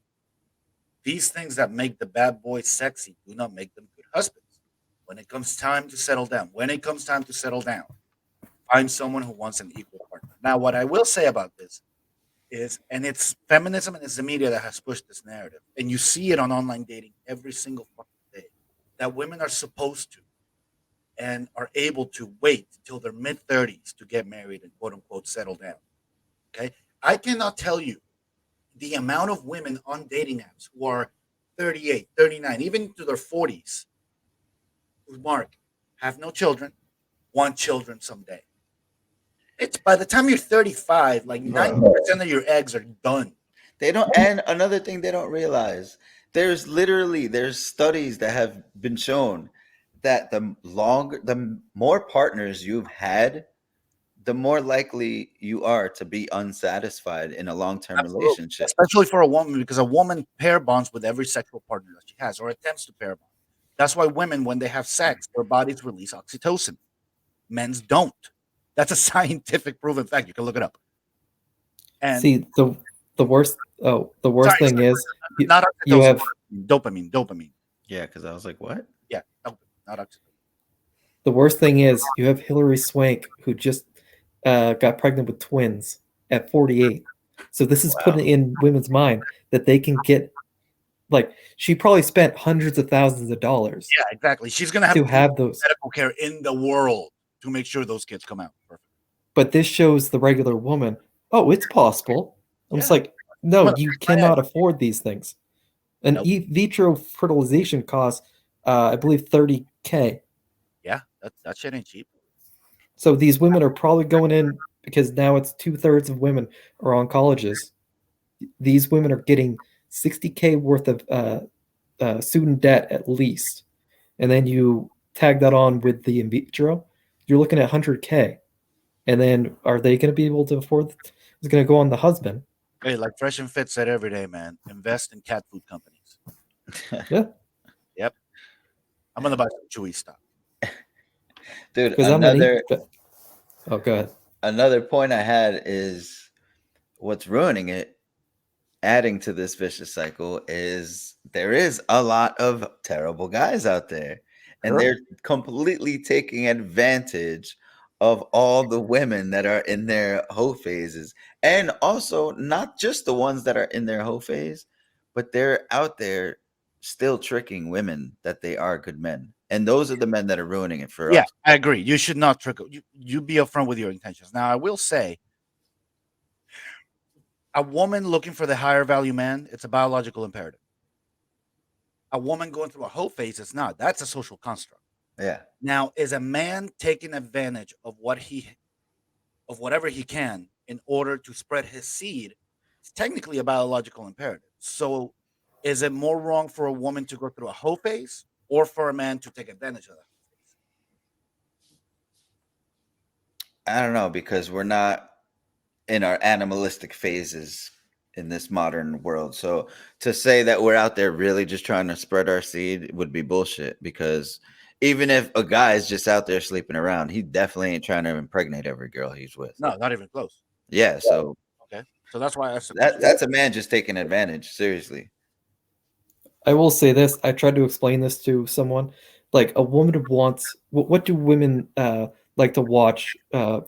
These things that make the bad boys sexy do not make them good husbands. When it comes time to settle down, find someone who wants an equal partner. Now, what I will say about this is, and it's feminism and it's the media that has pushed this narrative, and you see it on online dating every single fucking day, that women are supposed to and are able to wait till their mid 30s to get married and quote unquote settle down. Okay. I cannot tell you the amount of women on dating apps who are 38, 39, even to their 40s, who, Mark, have no children, want children someday. It's by the time you're 35, like 90% of your eggs are done. They don't, and another thing they don't realize, there's studies that have been shown that the more partners you've had, the more likely you are to be unsatisfied in a long-term Absolutely. relationship. Especially for a woman, because a woman pair bonds with every sexual partner that she has or attempts to pair bond. That's why women, when they have sex, their bodies release oxytocin. Men's don't. That's a scientific proven fact. You can look it up. And See, the worst thing is not you oxytocin, have dopamine. Yeah, because I was like, what? Yeah, dopamine, not oxytocin. the worst thing is you have Hillary Swank who just got pregnant with twins at 48. So this is putting in women's mind that they can get, like, she probably spent hundreds of thousands of dollars. Yeah, exactly. She's gonna to have those medical care in the world to make sure those kids come out perfect. But this shows the regular woman, oh, it's possible. I'm just like, no, you cannot afford these things. An in vitro fertilization costs, I believe, $30K. Yeah, that shit ain't cheap. So these women are probably going in because now it's 2/3 of women are on colleges. These women are getting $60K worth of student debt at least, and then you tag that on with the in vitro, you're looking at $100K. And then are they going to be able to afford? It's going to go on the husband. Hey, like Fresh and Fit said every day, man, invest in cat food companies. Yeah. Yep. I'm gonna buy some Chewy stock. Dude, Because I'm gonna eat. Oh, go ahead. Another point I had is what's ruining it, adding to this vicious cycle, is there is a lot of terrible guys out there, and they're completely taking advantage of all the women that are in their hoe phases, and also not just the ones that are in their hoe phase, but they're out there still tricking women that they are good men, and those are the men that are ruining it for us. Yeah, I agree. You should not trick. You be upfront with your intentions. Now, I will say, a woman looking for the higher value man, it's a biological imperative. A woman going through a hoe phase, it's not. That's a social construct. Yeah. Now, is a man taking advantage of whatever he can in order to spread his seed? It's technically a biological imperative. So, is it more wrong for a woman to go through a hoe phase or for a man to take advantage of that? I don't know, because we're not in our animalistic phases in this modern world. So to say that we're out there really just trying to spread our seed would be bullshit, because even if a guy is just out there sleeping around, he definitely ain't trying to impregnate every girl he's with. No, not even close. Yeah, so okay. So that's why I said that's a man just taking advantage, seriously. I will say this. I tried to explain this to someone. Like, a woman wants, what do women like to watch?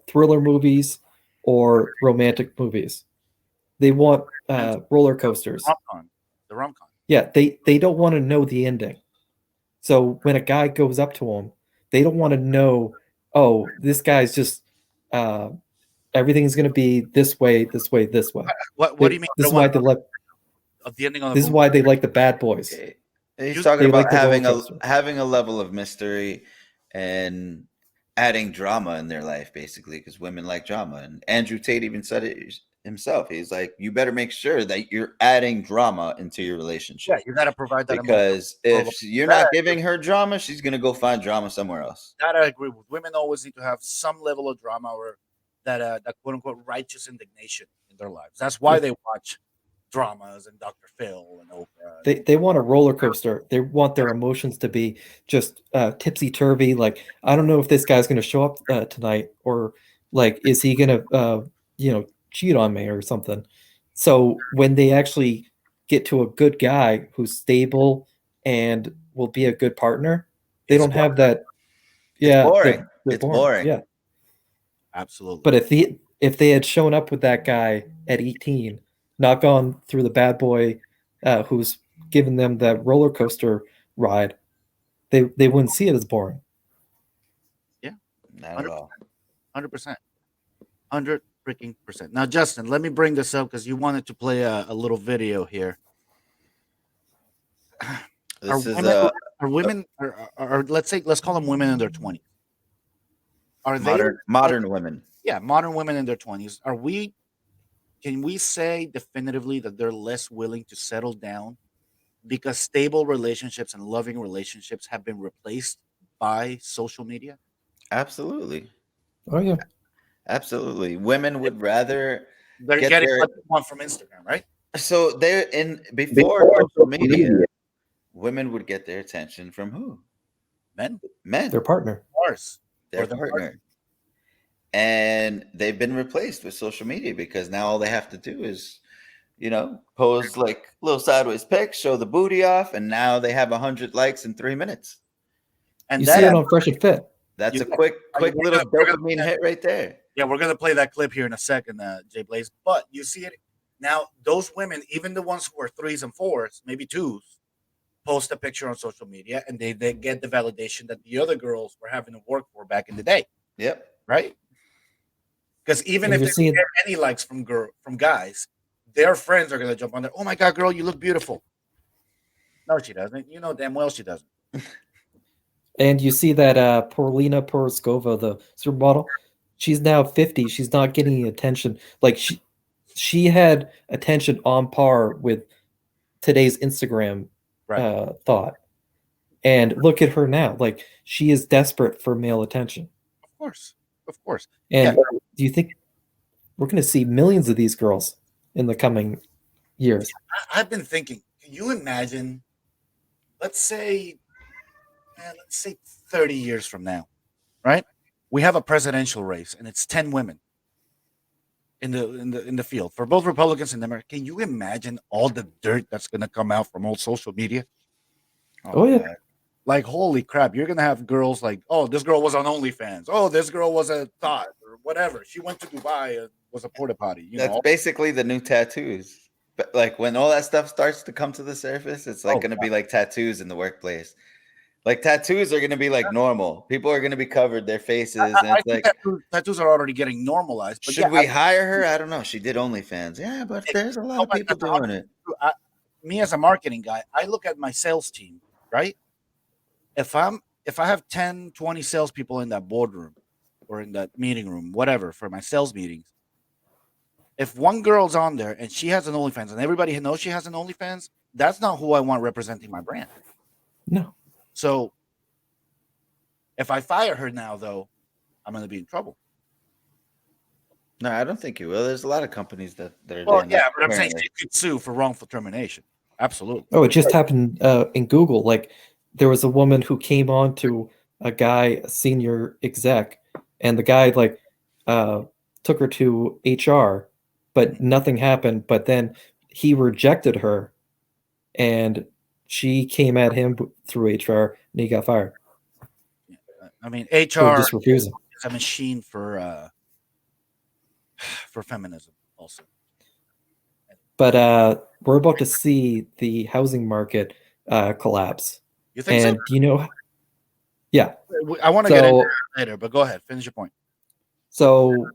Thriller movies or romantic movies? They want roller coasters. The rom-com. Yeah, they don't want to know the ending. So when a guy goes up to them, they don't want to know, oh, this guy's just everything's going to be this way, this way, this way. What do you mean? This is why they like the ending on this is why they like the bad boys. He's talking about having a level of mystery and adding drama in their life, basically, because women like drama. And Andrew Tate even said it himself. He's like, you better make sure that you're adding drama into your relationship. Yeah, you got to provide that, because if you're not giving her drama, she's going to go find drama somewhere else. That I agree with. Women always need to have some level of drama, or that quote unquote righteous indignation in their lives. That's why they watch dramas and Dr. Phil and Oprah. They want a roller coaster. They want their emotions to be just tipsy turvy. Like, I don't know if this guy's going to show up tonight, or like, is he going to cheat on me or something. So when they actually get to a good guy who's stable and will be a good partner, they It's don't have that. It's Yeah, boring. they're It's boring. boring. Yeah, Absolutely. but if they had shown up with that guy at 18, not gone through the bad boy who's given them that roller coaster ride, they wouldn't see it as boring. Yeah, Not at 100%. all. 100%. 100% Now, Justin, let me bring this up because you wanted to play a little video here. This is a Are women, or let's call them women in their 20s. Are they modern women. yeah, modern women in their 20s? Can we say definitively that they're less willing to settle down because stable relationships and loving relationships have been replaced by social media? Absolutely. Oh yeah, Absolutely. Women would rather They're get getting their what they want from Instagram, right? so they're in before social media, women would get their attention from who? Men, Men, their partner. ours, their or their partner. And they've been replaced with social media because now all they have to do is, pose like little sideways pics, show the booty off, and now they have 100 likes in 3 minutes. and You see it that on Fresh and Fit. That's you a quick we're little gonna- we're gonna- dopamine hit right there. yeah, we're gonna play that clip here in a second, Jay Blaze. But you see it now. Those women, even the ones who are threes and fours, maybe twos, post a picture on social media, and they get the validation that the other girls were having to work for back in the day, Yep. right? Because even And if you're they seeing- don't get any likes from guys, their friends are gonna jump on there. Oh my god, girl, you look beautiful. No, she doesn't. You know damn well she doesn't. And you see that Paulina Poroskova, the supermodel, she's now 50. She's not getting any attention. Like she had attention on par with today's Instagram Right. thought. And look at her now. Like, she is desperate for male attention. Of course. And do you think we're going to see millions of these girls in the coming years? I've been thinking. Can you imagine? Let's say 30 years from now, right? We have a presidential race, and it's 10 women in the field for both Republicans and Democrats. Can you imagine all the dirt that's going to come out from old social media? Oh, yeah. God. Like, holy crap, you're going to have girls like, oh, this girl was on OnlyFans. Oh, this girl was a thought or whatever. She went to Dubai and was a porta potty. That's basically the new tattoos. But like when all that stuff starts to come to the surface, it's like going to be like tattoos in the workplace. Like tattoos are going to be like normal. People are going to be covered their faces, and I it's think like, tattoos are already getting normalized. But should we hire her? I don't know. She did OnlyFans. Yeah, but there's a lot of people doing it. Me as a marketing guy, I look at my sales team, right? If I have 10, 20 salespeople in that boardroom or in that meeting room, whatever, for my sales meetings, if one girl's on there and she has an OnlyFans and everybody knows she has an OnlyFans, that's not who I want representing my brand. No. So if I fire her now, though, I'm going to be in trouble. No, I don't think you will. There's a lot of companies that are Well, doing yeah, that but I'm saying currently. she could sue for wrongful termination. Absolutely. Oh, it just happened in Google. Like, there was a woman who came on to a guy, a senior exec, and the guy took her to HR, but nothing happened. But then he rejected her, and she came at him through HR, and he got fired I mean, for HR just refusing. is a machine for feminism, also. But we're about to see the housing market collapse. You think And do you know? Yeah. I want to get into that later, but go ahead, finish your point. So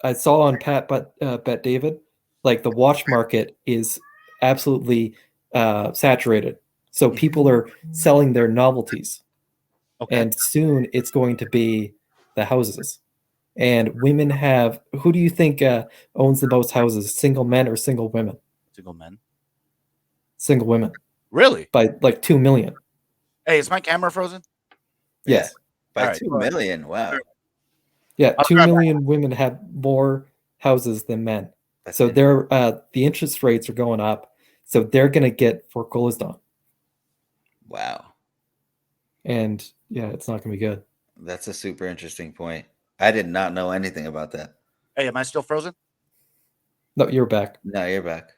I saw on Bet David, like, the watch market is absolutely saturated. So people are selling their novelties. Okay. And soon it's going to be the houses. And women have, who do you think owns the most houses? Single men or single women? Single men. Single women. Really? By like 2 million. Hey, is my camera frozen? Yes. By All right, 2 go ahead. million. Wow. Yeah, I'll 2 grab million women have more houses than men. That's So it. the interest rates are going up. So they're going to get foreclosed on. Wow. And yeah, it's not going to be good. That's a super interesting point. I did not know anything about that. Hey, am I still frozen? No, you're back. No, you're back.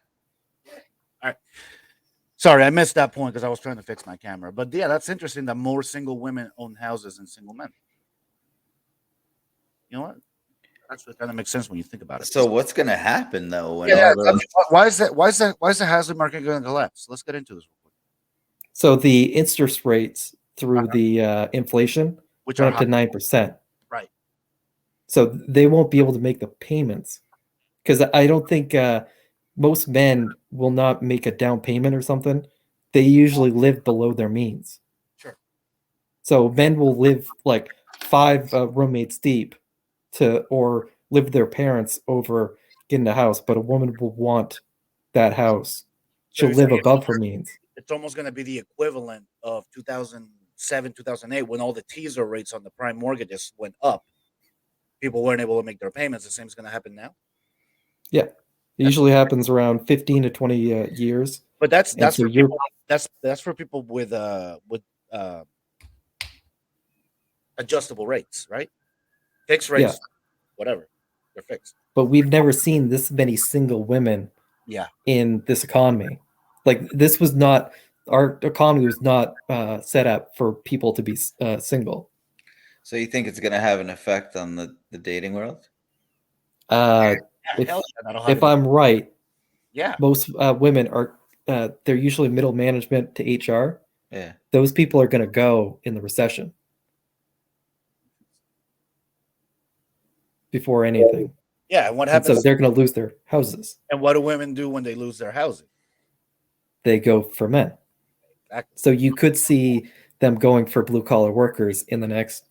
All right. Sorry, I missed that point because I was trying to fix my camera. But yeah, that's interesting that more single women own houses than single men. You know what? Actually, kind of makes sense when you think about it. So what's going to happen though when Yeah, all I mean, those? why is that? Why is the housing market going to collapse? Let's get into this real quick. So the interest rates through the inflation Which went are up to 9%. right. So they won't be able to make the payments because I don't think most men will not make a down payment or something. They usually live below their means. Sure. So men will live like 5 roommates deep or live with their parents over getting a house, but a woman will want that house. So She'll you're live saying above her means. it's almost going to be the equivalent of 2007, 2008 when all the teaser rates on the prime mortgages went up. People weren't able to make their payments. The same is going to happen now. Yeah. It usually happens around 15 to 20 years. But that's And so for you're people. That's for people with adjustable rates, right? Fixed rates, Yeah. whatever, they're fixed. But we've never seen this many single women Yeah, in this economy. Like this was not our economy was not set up for people to be single. So you think it's going to have an effect on the dating world? Uh, yeah, if hell yeah, that'll have if I'm right, yeah, most women are they're usually middle management to HR. Yeah. Those people are going to go in the recession before anything, yeah. And what and so happens? they're going to lose their houses. And what do women do when they lose their housing? They go for men. Exactly. So you could see them going for blue collar workers in the next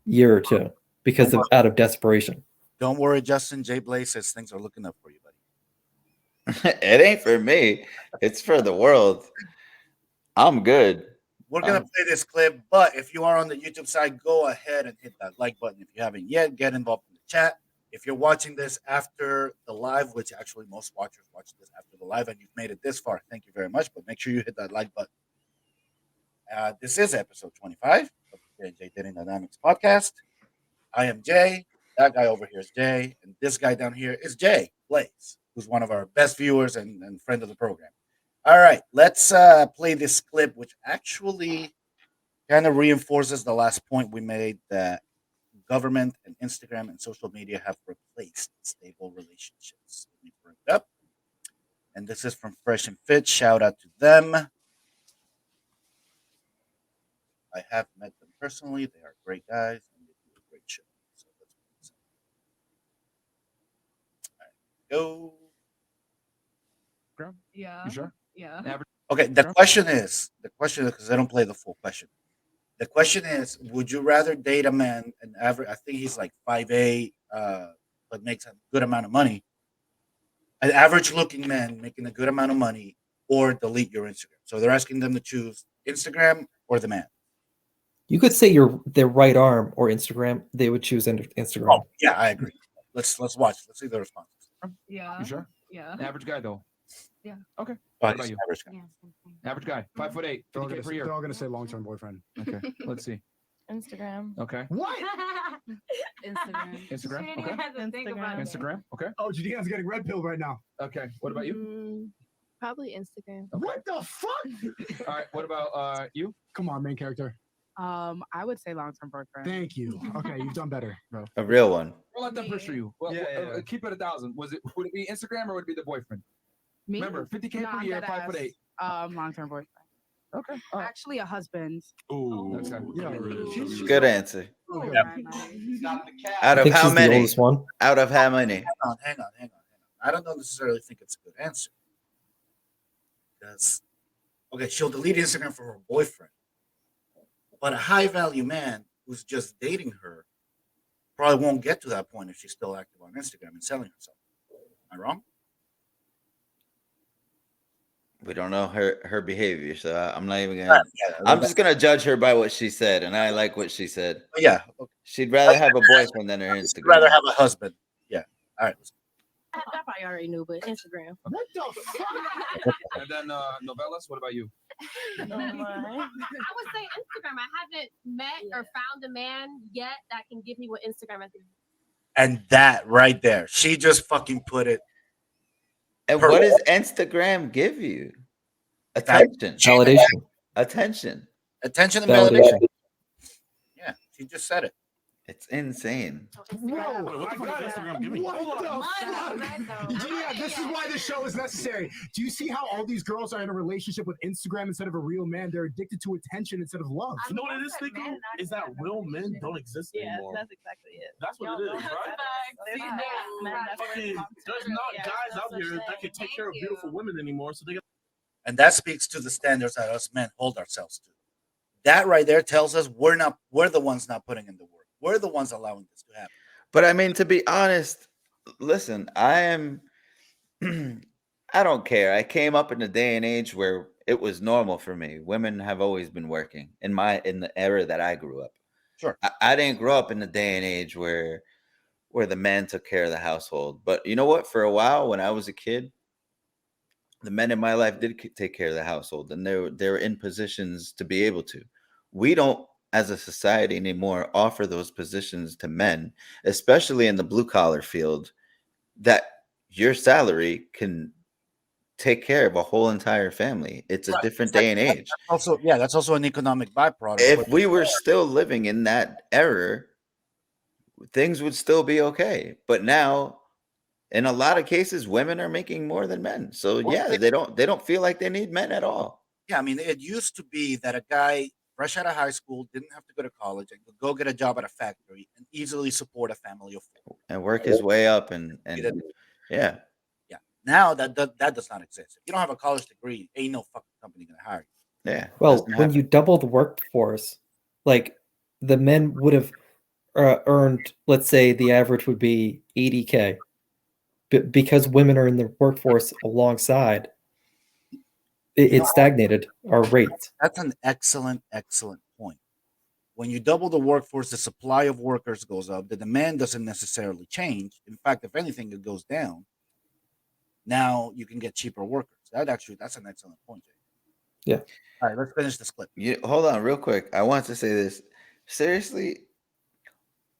year or two because of out of desperation. Don't worry, Justin. Jay Blaze says things are looking up for you, buddy. It ain't for me. It's for the world. I'm good. We're gonna play this clip, but if you are on the YouTube side, go ahead and hit that like button. If you haven't yet, get involved in the chat. If you're watching this after the live, which actually most watchers watch this after the live, and you've made it this far, thank you very much. But make sure you hit that like button. This is episode 25 of the J Dating Dynamics podcast. I am Jay. That guy over here is Jay, and this guy down here is Jay Blaze, who's one of our best viewers and friend of the program. All right, let's play this clip, which actually kind of reinforces the last point we made that government and Instagram and social media have replaced stable relationships. Let me bring it up. And this is from Fresh and Fit. Shout out to them. I have met them personally. They are great guys and they do a great show. So let's go. Yeah. You sure? Yeah. Average. Okay, the question is because I don't play the full question. The question is, would you rather date a man, an average? I think he's like 5'8", but makes a good amount of money. An average-looking man making a good amount of money, or delete your Instagram. So they're asking them to choose Instagram or the man. You could say their right arm or Instagram. They would choose Instagram. Oh, yeah, I agree. Let's watch. Let's see the responses. Yeah. You sure? Yeah. Average guy though. Yeah. Okay. Oh, What he's about you? average guy. Average guy. 5'8", They're all 50K gonna per say, year. they're all gonna say long-term boyfriend. Okay. Let's see. Instagram. Okay. What? Instagram. Instagram. Okay. Instagram. Instagram. Okay. Oh, Judean's getting red pill right now. Okay. What about you? Probably Instagram. What the fuck? All right. What about you? Come on, main character. I would say long-term boyfriend. Thank you. Okay, you've done better, bro. A real one. We'll let them push for you. Well, Yeah. keep it 1,000. Would it be Instagram or would it be the boyfriend? Me? Remember, 50K Nah, per year, dead 5'8". ass. Long-term boyfriend. Okay. All right. Actually, a husband. Ooh. Okay. Yeah. Good answer. Oh, Okay. very nice. Out I of think how she's the many? oldest one. Out of how many? Hang on. I don't necessarily think it's a good answer. Because, okay, she'll delete Instagram for her boyfriend. But a high-value man who's just dating her probably won't get to that point if she's still active on Instagram and selling herself. Am I wrong? We don't know her behavior, so I'm not even Yeah, gonna. yeah, I'm just gonna judge her by what she said, and I like what she said. yeah. Okay. She'd rather have a boyfriend than her I'd rather Instagram. have a husband. Yeah. All right. That probably already knew, but Instagram. What the fuck? And then novellas. What about you? Oh my. I would say Instagram. I haven't met or found a man yet that can give me what Instagram has given me. And that right there, she just fucking put it. And Her- what does Instagram give you? Attention. Validation. Attention. Attention and validation. Validation. Yeah, she just said it. It's insane. Whoa, What the fuck is Instagram giving you? What the fuck? Yeah, this is why this show is necessary. Do you see how all these girls are in a relationship with Instagram instead of a real man? They're addicted to attention instead of love. You know what it is, Nico? Is that real men don't exist anymore. That's exactly it. That's what it is, right? Fucking, there's not guys out here that can take care of beautiful women anymore. So they got. And that speaks to the standards that us men hold ourselves to. That right there tells us we're the ones not putting in the work. We're the ones allowing this to happen. But I mean, to be honest, listen, I don't care. I came up in a day and age where it was normal for me. Women have always been working in the era that I grew up. Sure. I didn't grow up in the day and age where the men took care of the household. But you know what? For a while, when I was a kid, the men in my life did take care of the household, and they were in positions to be able to. We don't, as a society anymore, offer those positions to men, especially in the blue collar field, that your salary can take care of a whole entire family. It's a different day and age. That's also an economic byproduct. If we were still living in that era, things would still be okay. But now, in a lot of cases, women are making more than men. So yeah, they don't feel like they need men at all. Yeah, I mean, it used to be that a guy fresh out of high school didn't have to go to college and could go get a job at a factory and easily support a family of four And work his way up and yeah. Yeah. Now that does not exist. If you don't have a college degree, ain't no fucking company gonna hire you. Yeah. Well, doesn't when happen. you double the workforce, like the men would have earned, let's say the average would be 80K, but because women are in the workforce alongside, it stagnated our rates. That's an excellent point. When you double the workforce, the supply of workers goes up. The demand doesn't necessarily change. In fact, if anything, it goes down. Now you can get cheaper workers. That's an excellent point, Jay. Yeah. All right, let's finish this clip. Hold on real quick. I want to say this. Seriously,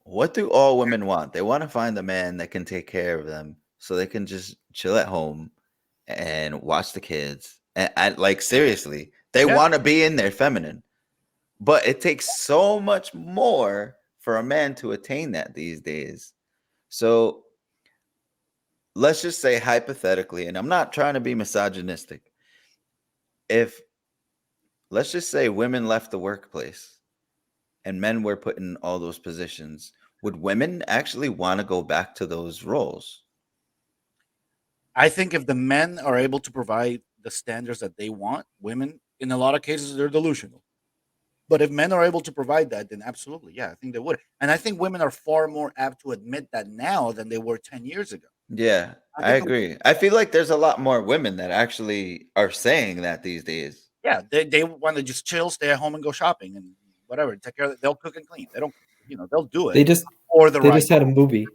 what do all women want? They want to find a man that can take care of them so they can just chill at home and watch the kids. And like, seriously, they want to be in their feminine. But it takes so much more for a man to attain that these days. So let's just say hypothetically, and I'm not trying to be misogynistic, let's just say women left the workplace and men were put in all those positions, would women actually want to go back to those roles? I think if the men are able to provide the standards that they want, women, in a lot of cases, they're delusional. But if men are able to provide that, then absolutely, yeah, I think they would. And I think women are far more apt to admit that now than they were 10 years ago. Yeah, I agree. I feel like there's a lot more women that actually are saying that these days. Yeah, they want to just chill, stay at home, and go shopping and whatever. Take care of it. They'll cook and clean. They don't, they'll do it. They just had a movie.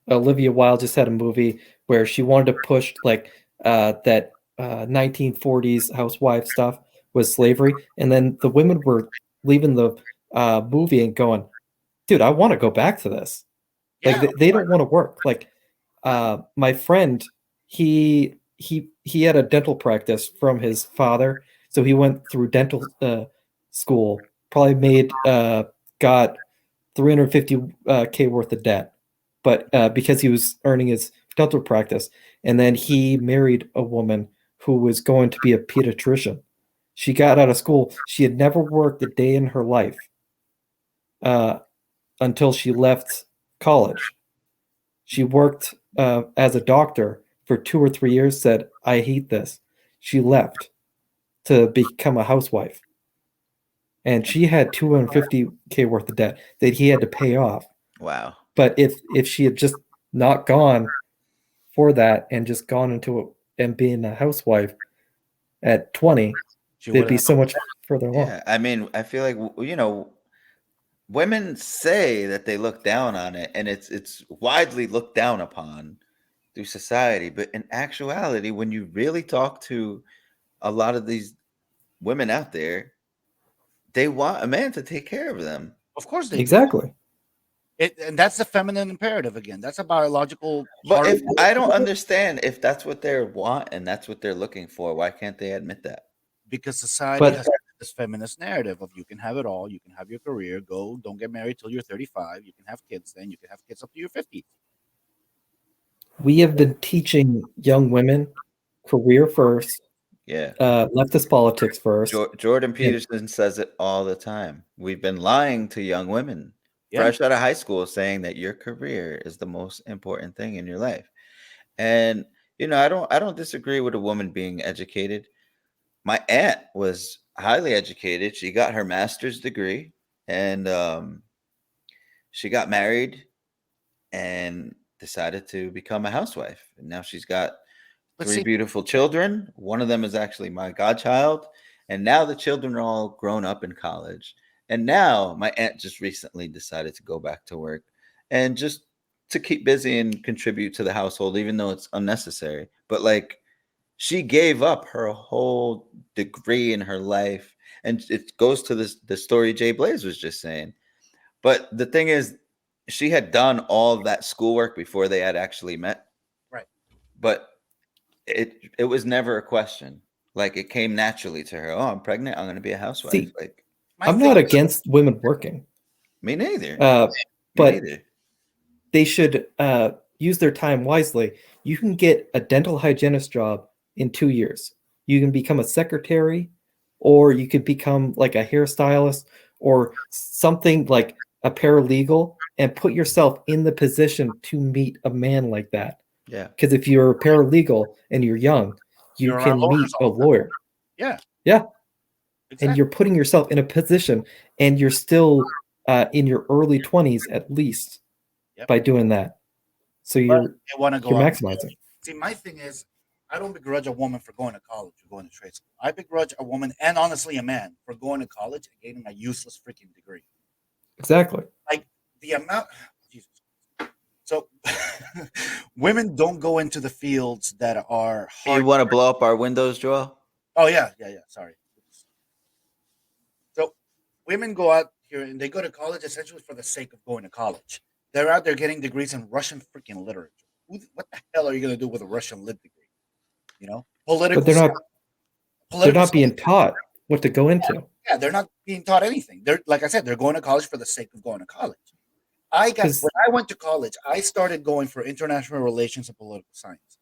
Olivia Wilde just had a movie where she wanted to push like that 1940s housewife stuff was slavery, and then the women were leaving the movie and going, "Dude, I want to go back to this." Like they don't want to work. Like my friend, he had a dental practice from his father, so he went through dental school. Probably got 350K worth of debt, but because he was earning his dental practice, and then he married a woman who was going to be a pediatrician. She got out of school. She had never worked a day in her life until she left college. She worked as a doctor for 2 or 3 years, said, "I hate this." She left to become a housewife. And she had 250K worth of debt that he had to pay off. Wow. But if she had just not gone for that and just gone into it and being a housewife, at 20, She they'd wouldn't be have so much further along. Yeah, I mean, I feel like women say that they look down on it, and it's widely looked down upon through society. But in actuality, when you really talk to a lot of these women out there, they want a man to take care of them. Of course they do. Exactly. And that's the feminine imperative again. That's a biological But part if of I don't understand if that's what they want and that's what they're looking for, why can't they admit that? because society But has this feminist narrative of you can have it all, you can have your career, go, don't get married till you're 35, you can have kids, then you can have kids up to your 50s. we have been teaching young women career first, Yeah. leftist politics first. Jordan and- Peterson says it all the time. We've been lying to young women Yeah. fresh out of high school, saying that your career is the most important thing in your life. And I don't disagree with a woman being educated. My aunt was highly educated. She got her master's degree, and she got married and decided to become a housewife. And now she's got But three see, beautiful children. One of them is actually my godchild. And now the children are all grown up in college. And now my aunt just recently decided to go back to work and just to keep busy and contribute to the household, even though it's unnecessary. But like, she gave up her whole degree in her life. And it goes to the story Jay Blaze was just saying. But the thing is, she had done all that schoolwork before they had actually met. right. But it was never a question. Like, it came naturally to her. Oh, I'm pregnant. I'm going to be a housewife. See, Like, I'm not against women working, me neither. Me but neither. they should use their time wisely. You can get a dental hygienist job in 2 years. You can become a secretary, or you could become like a hairstylist or something like a paralegal and put yourself in the position to meet a man like that. Yeah. Because if you're a paralegal and you're young, you You're can around lawyers meet a all the time. lawyer. Yeah. Yeah. And Exactly. you're putting yourself in a position, and you're still in your early 20s at least Yep. by doing that. So But you're they want to go you're out. maximizing. See, my thing is, I don't begrudge a woman for going to college or going to trade school. I begrudge a woman and honestly a man for going to college and getting a useless freaking degree. Exactly. Like the amount, Jesus. So women don't go into the fields that are hard. You want to blow up our windows, Joel? Oh yeah. Sorry. So women go out here and they go to college essentially for the sake of going to college. They're out there getting degrees in Russian freaking literature. What the hell are you going to do with a Russian lit degree? You know, political. But they're not political being science. taught what to go into. Yeah, they're not being taught anything. They're like I said, they're going to college for the sake of going to college. When I went to college, I started going for international relations and political science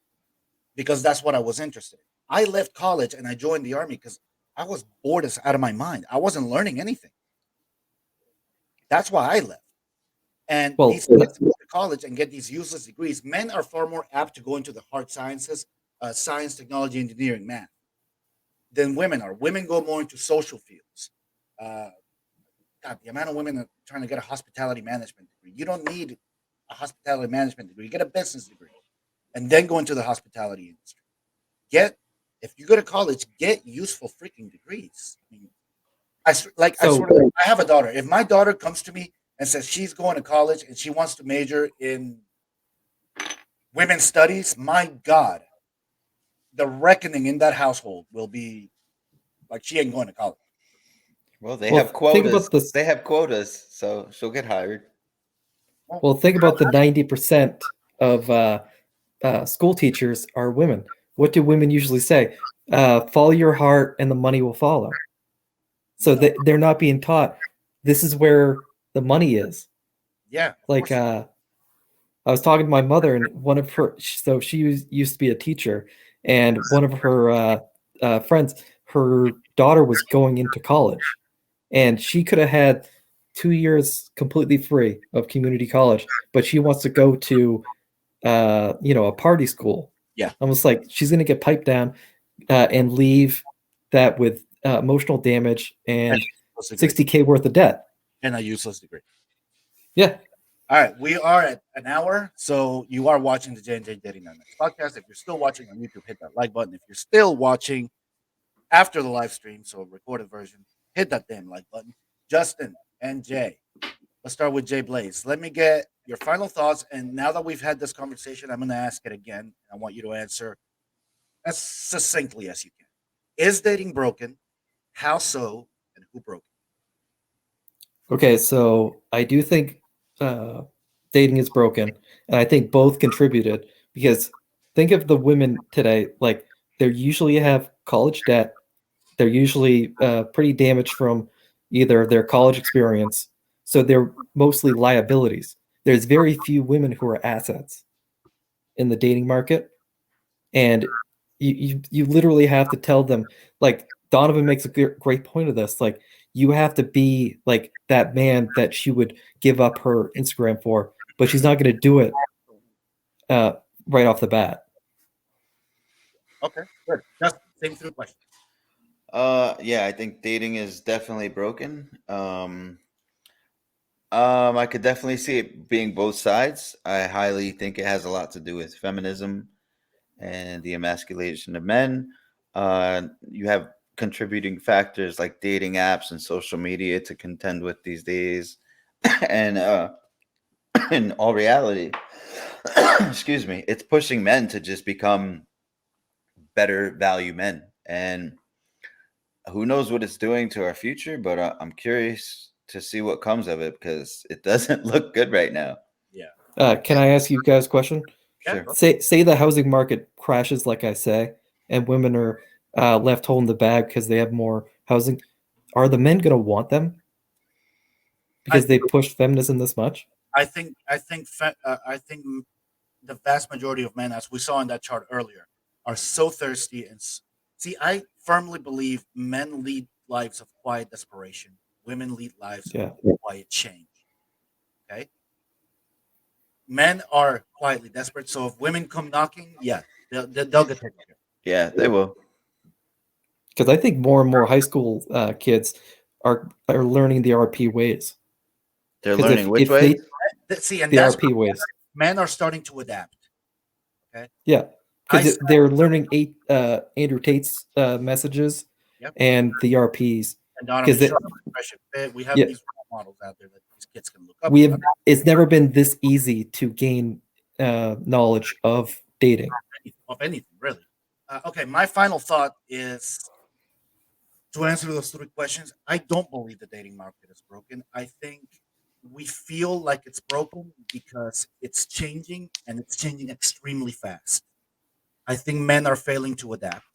because that's what I was interested in. I left college and I joined the army because I was bored as out of my mind. I wasn't learning anything. That's why I left. And Well, these kids go to college and get these useless degrees. Men are far more apt to go into the hard sciences, science, technology, engineering, math, than women are. Women go more into social fields. God, the amount of women that are trying to get a hospitality management degree. You don't need a hospitality management degree. You get a business degree and then go into the hospitality industry. If you go to college, get useful freaking degrees. I mean, I have a daughter. If my daughter comes to me and says she's going to college and she wants to major in women's studies, my God, the reckoning in that household will be like she ain't going to college. Well, they have think quotas. about this. They have quotas, so she'll get hired. Well, think about the 90% of school teachers are women. What do women usually say? Follow your heart and the money will follow. So they're not being taught this is where the money is. Yeah. Like I was talking to my mother, and one of her, so she used to be a teacher, and one of her friends, her daughter was going into college, and she could have had 2 years completely free of community college, but she wants to go to a party school. Yeah. Almost like she's going to get piped down and leave that with emotional damage and $60K worth of debt. And a useless degree. Yeah. All right. We are at an hour. So you are watching the J&J Dating Next podcast. If you're still watching on YouTube, hit that like button. If you're still watching after the live stream, so recorded version, hit that damn like button. Justin and Jay. Let's start with Jay Blaze. Let me get your final thoughts. And now that we've had this conversation, I'm going to ask it again. I want you to answer as succinctly as you can. Is dating broken? How so? And who broke it? Okay, so I do think dating is broken, and I think both contributed because think of the women today, like they usually have college debt, they're usually pretty damaged from either their college experience, so they're mostly liabilities. There's very few women who are assets in the dating market, and you literally have to tell them, like Donovan makes a great point of this, like you have to be like that man that she would give up her Instagram for, but she's not going to do it right off the bat. Okay, good. Justin, same three questions. Yeah, I think dating is definitely broken. I could definitely see it being both sides. I highly think it has a lot to do with feminism and the emasculation of men. You have contributing factors like dating apps and social media to contend with these days. And in all reality, excuse me, it's pushing men to just become better value men. And who knows what it's doing to our future, but I'm curious to see what comes of it because it doesn't look good right now. Yeah. Can I ask you guys a question? Sure. Say the housing market crashes, like I say, and women are left holding the bag because they have more housing. Are the men going to want them because they pushed feminism this much? I think the vast majority of men, as we saw in that chart earlier, are so thirsty and see. I firmly believe men lead lives of quiet desperation. Women lead lives Yeah. of quiet change. Okay, men are quietly desperate. So if women come knocking, yeah, they'll get taken care of. Yeah, they will. Because I think more and more high school kids are learning the RP ways. They're 'Cause learning which if way? See, and the that's RP ways. men are starting to adapt. Okay, Yeah, I because s- they're learning Andrew Tate's messages Yep. and the RPs. and Donovan 'Cause they- Sharp, Fresh Fit, we have Yeah. these role models out there that these kids can look up. we to. have it's never been this easy to gain knowledge of dating. Of anything, really. Okay, my final thought is to answer those three questions. I don't believe the dating market is broken. I think we feel like it's broken because it's changing and it's changing extremely fast. I think men are failing to adapt.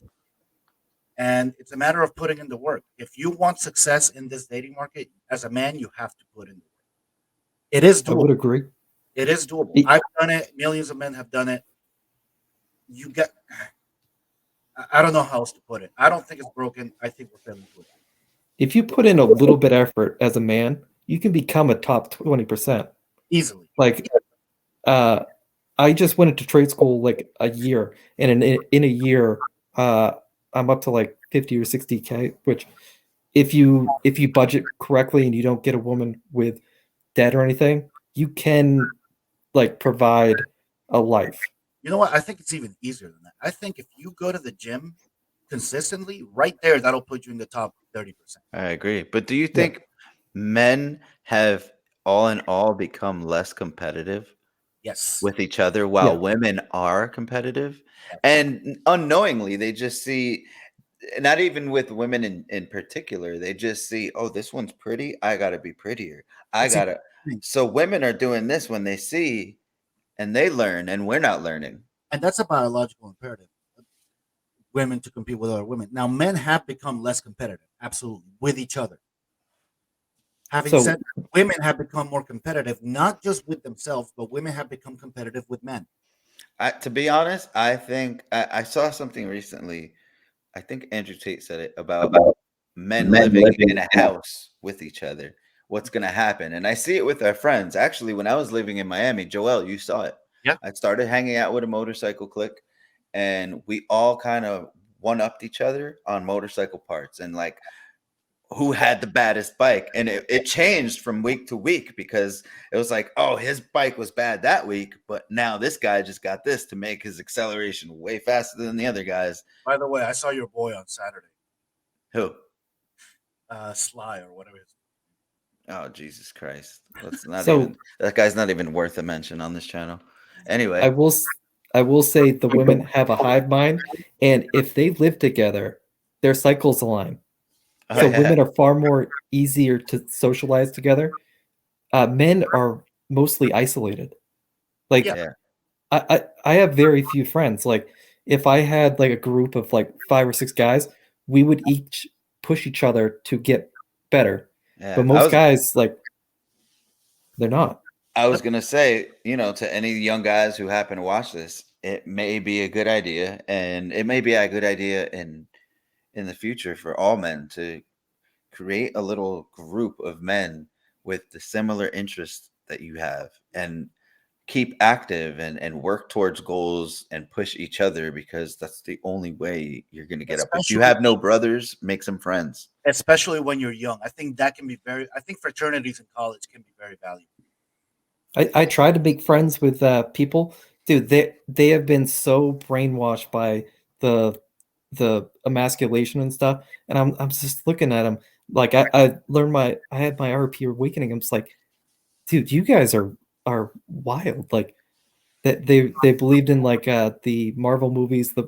And it's a matter of putting in the work. If you want success in this dating market, as a man, you have to put in the work. It is I would doable. agree. It is doable. It- I've done it. Millions of men have done it. You get. I don't know how else to put it. I don't think it's broken. I think we're failing to adapt. If you put in a little bit effort as a man, you can become a top 20%. Easily. Like, I just went into trade school like a year, and in a year, I'm up to like 50 or 60K. Which, if you budget correctly and you don't get a woman with debt or anything, you can like provide a life. You know what? I think it's even easier than that. I think if you go to the gym consistently, right there, that'll put you in the top 30%. I agree. But do you think men have all in all become less competitive Yes. with each other while Yeah. women are competitive? And unknowingly, they just see, not even with women in particular, they just see, oh, this one's pretty. I got to be prettier. I But see, got to. So women are doing this when they see and they learn, and we're not learning. and that's a biological imperative. Women to compete with other women. Now, men have become less competitive, absolutely, with each other. Having So- said that, women have become more competitive, not just with themselves, but women have become competitive with men. To be honest, I think I saw something recently. I think Andrew Tate said it about men living in a house with each other. What's going to happen? And I see it with our friends. Actually, when I was living in Miami, Joel, you saw it. Yeah. I started hanging out with a motorcycle clique, and we all kind of one-upped each other on motorcycle parts and like who had the baddest bike. And it changed from week to week because it was like, oh, his bike was bad that week, but now this guy just got this to make his acceleration way faster than the other guys. By the way, I saw your boy on Saturday. Who? Sly or whatever. Oh, Jesus Christ! Let's not So- even. That guy's not even worth a mention on this channel. Anyway, I will say the women have a hive mind, and if they live together, their cycles align. oh, So yeah. women are far more easier to socialize together. Men are mostly isolated. Like Yeah. I have very few friends. Like if I had like a group of like 5 or 6 guys, we would each push each other to get better. Yeah. But most guys like they're not. I was gonna say, to any young guys who happen to watch this, it may be a good idea, and it may be a good idea in the future for all men to create a little group of men with the similar interests that you have, and keep active and work towards goals and push each other, because that's the only way you're gonna get up. If you have no brothers, make some friends. Especially when you're young. I think that can be I think fraternities in college can be very valuable. I try to make friends with people, dude. They have been so brainwashed by the emasculation and stuff, and I'm just looking at them like I had my RP awakening. I'm just like, dude, you guys are wild. Like that they believed in like the Marvel movies, the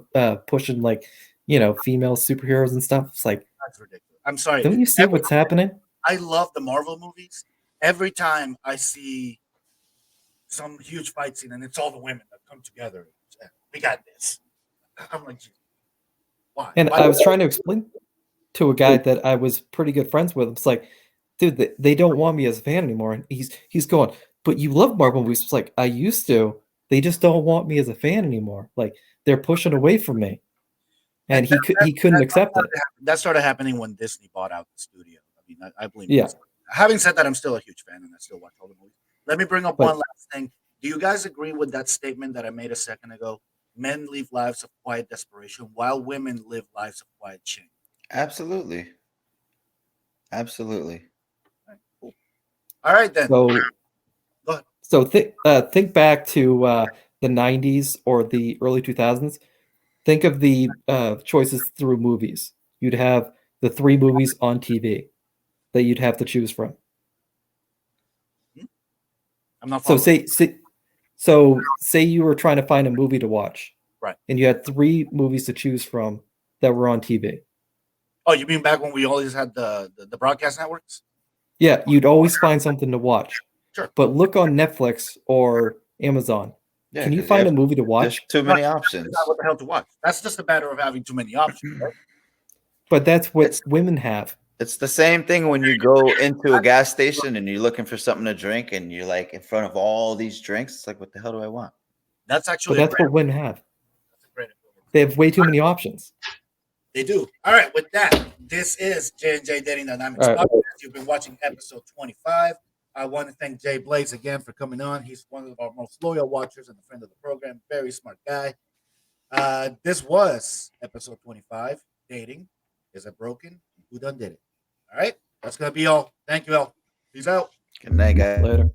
pushing like female superheroes and stuff. It's like, That's ridiculous. I'm sorry. don't you see what's happening? I love the Marvel movies. Every time I see some huge fight scene and it's all the women that come together, we got this. I'm like, geez, why? And Why? I was trying to explain to a guy that I was pretty good friends with. It's like, dude, they don't want me as a fan anymore. And he's going, but you love Marvel movies. It's like, I used to. They just don't want me as a fan anymore. Like they're pushing away from me. And he couldn't accept it. That started happening when Disney bought out the studio. I mean, I blame. Yeah. Disney. Having said that, I'm still a huge fan and I still watch all the movies. Let me bring up But- one last thing. Do you guys agree with that statement that I made a second ago? Men live lives of quiet desperation while women live lives of quiet shame. Absolutely. All right, then. So, Go ahead. so think back to the 90s or the early 2000s. Think of the choices through movies. You'd have the 3 movies on TV that you'd have to choose from. I'm not So following. say you were trying to find a movie to watch. Right. And you had 3 movies to choose from that were on TV. Oh, you mean back when we always had the broadcast networks? Yeah, you'd always find something to watch. Sure. But look on Netflix or Amazon. Yeah, Can you 'cause find a have- movie to There's watch? too many That's options. not what the hell to watch. That's just a matter of having too many options. Right? But that's what women have. It's the same thing when you go into a gas station and you're looking for something to drink and you're like in front of all these drinks. It's like, what the hell do I want? That's But actually that's what women have. that's a great improvement. They have way too many options. They do. All right. With that, this is J&J Dating Dynamics All right. Podcast. You've been watching episode 25. I want to thank Jay Blaze again for coming on. He's one of our most loyal watchers and a friend of the program. Very smart guy. This was episode 25. Dating. Is it broken? Who done did it? All right. That's going to be all. Thank you all. Peace out. Good night, guys. Later.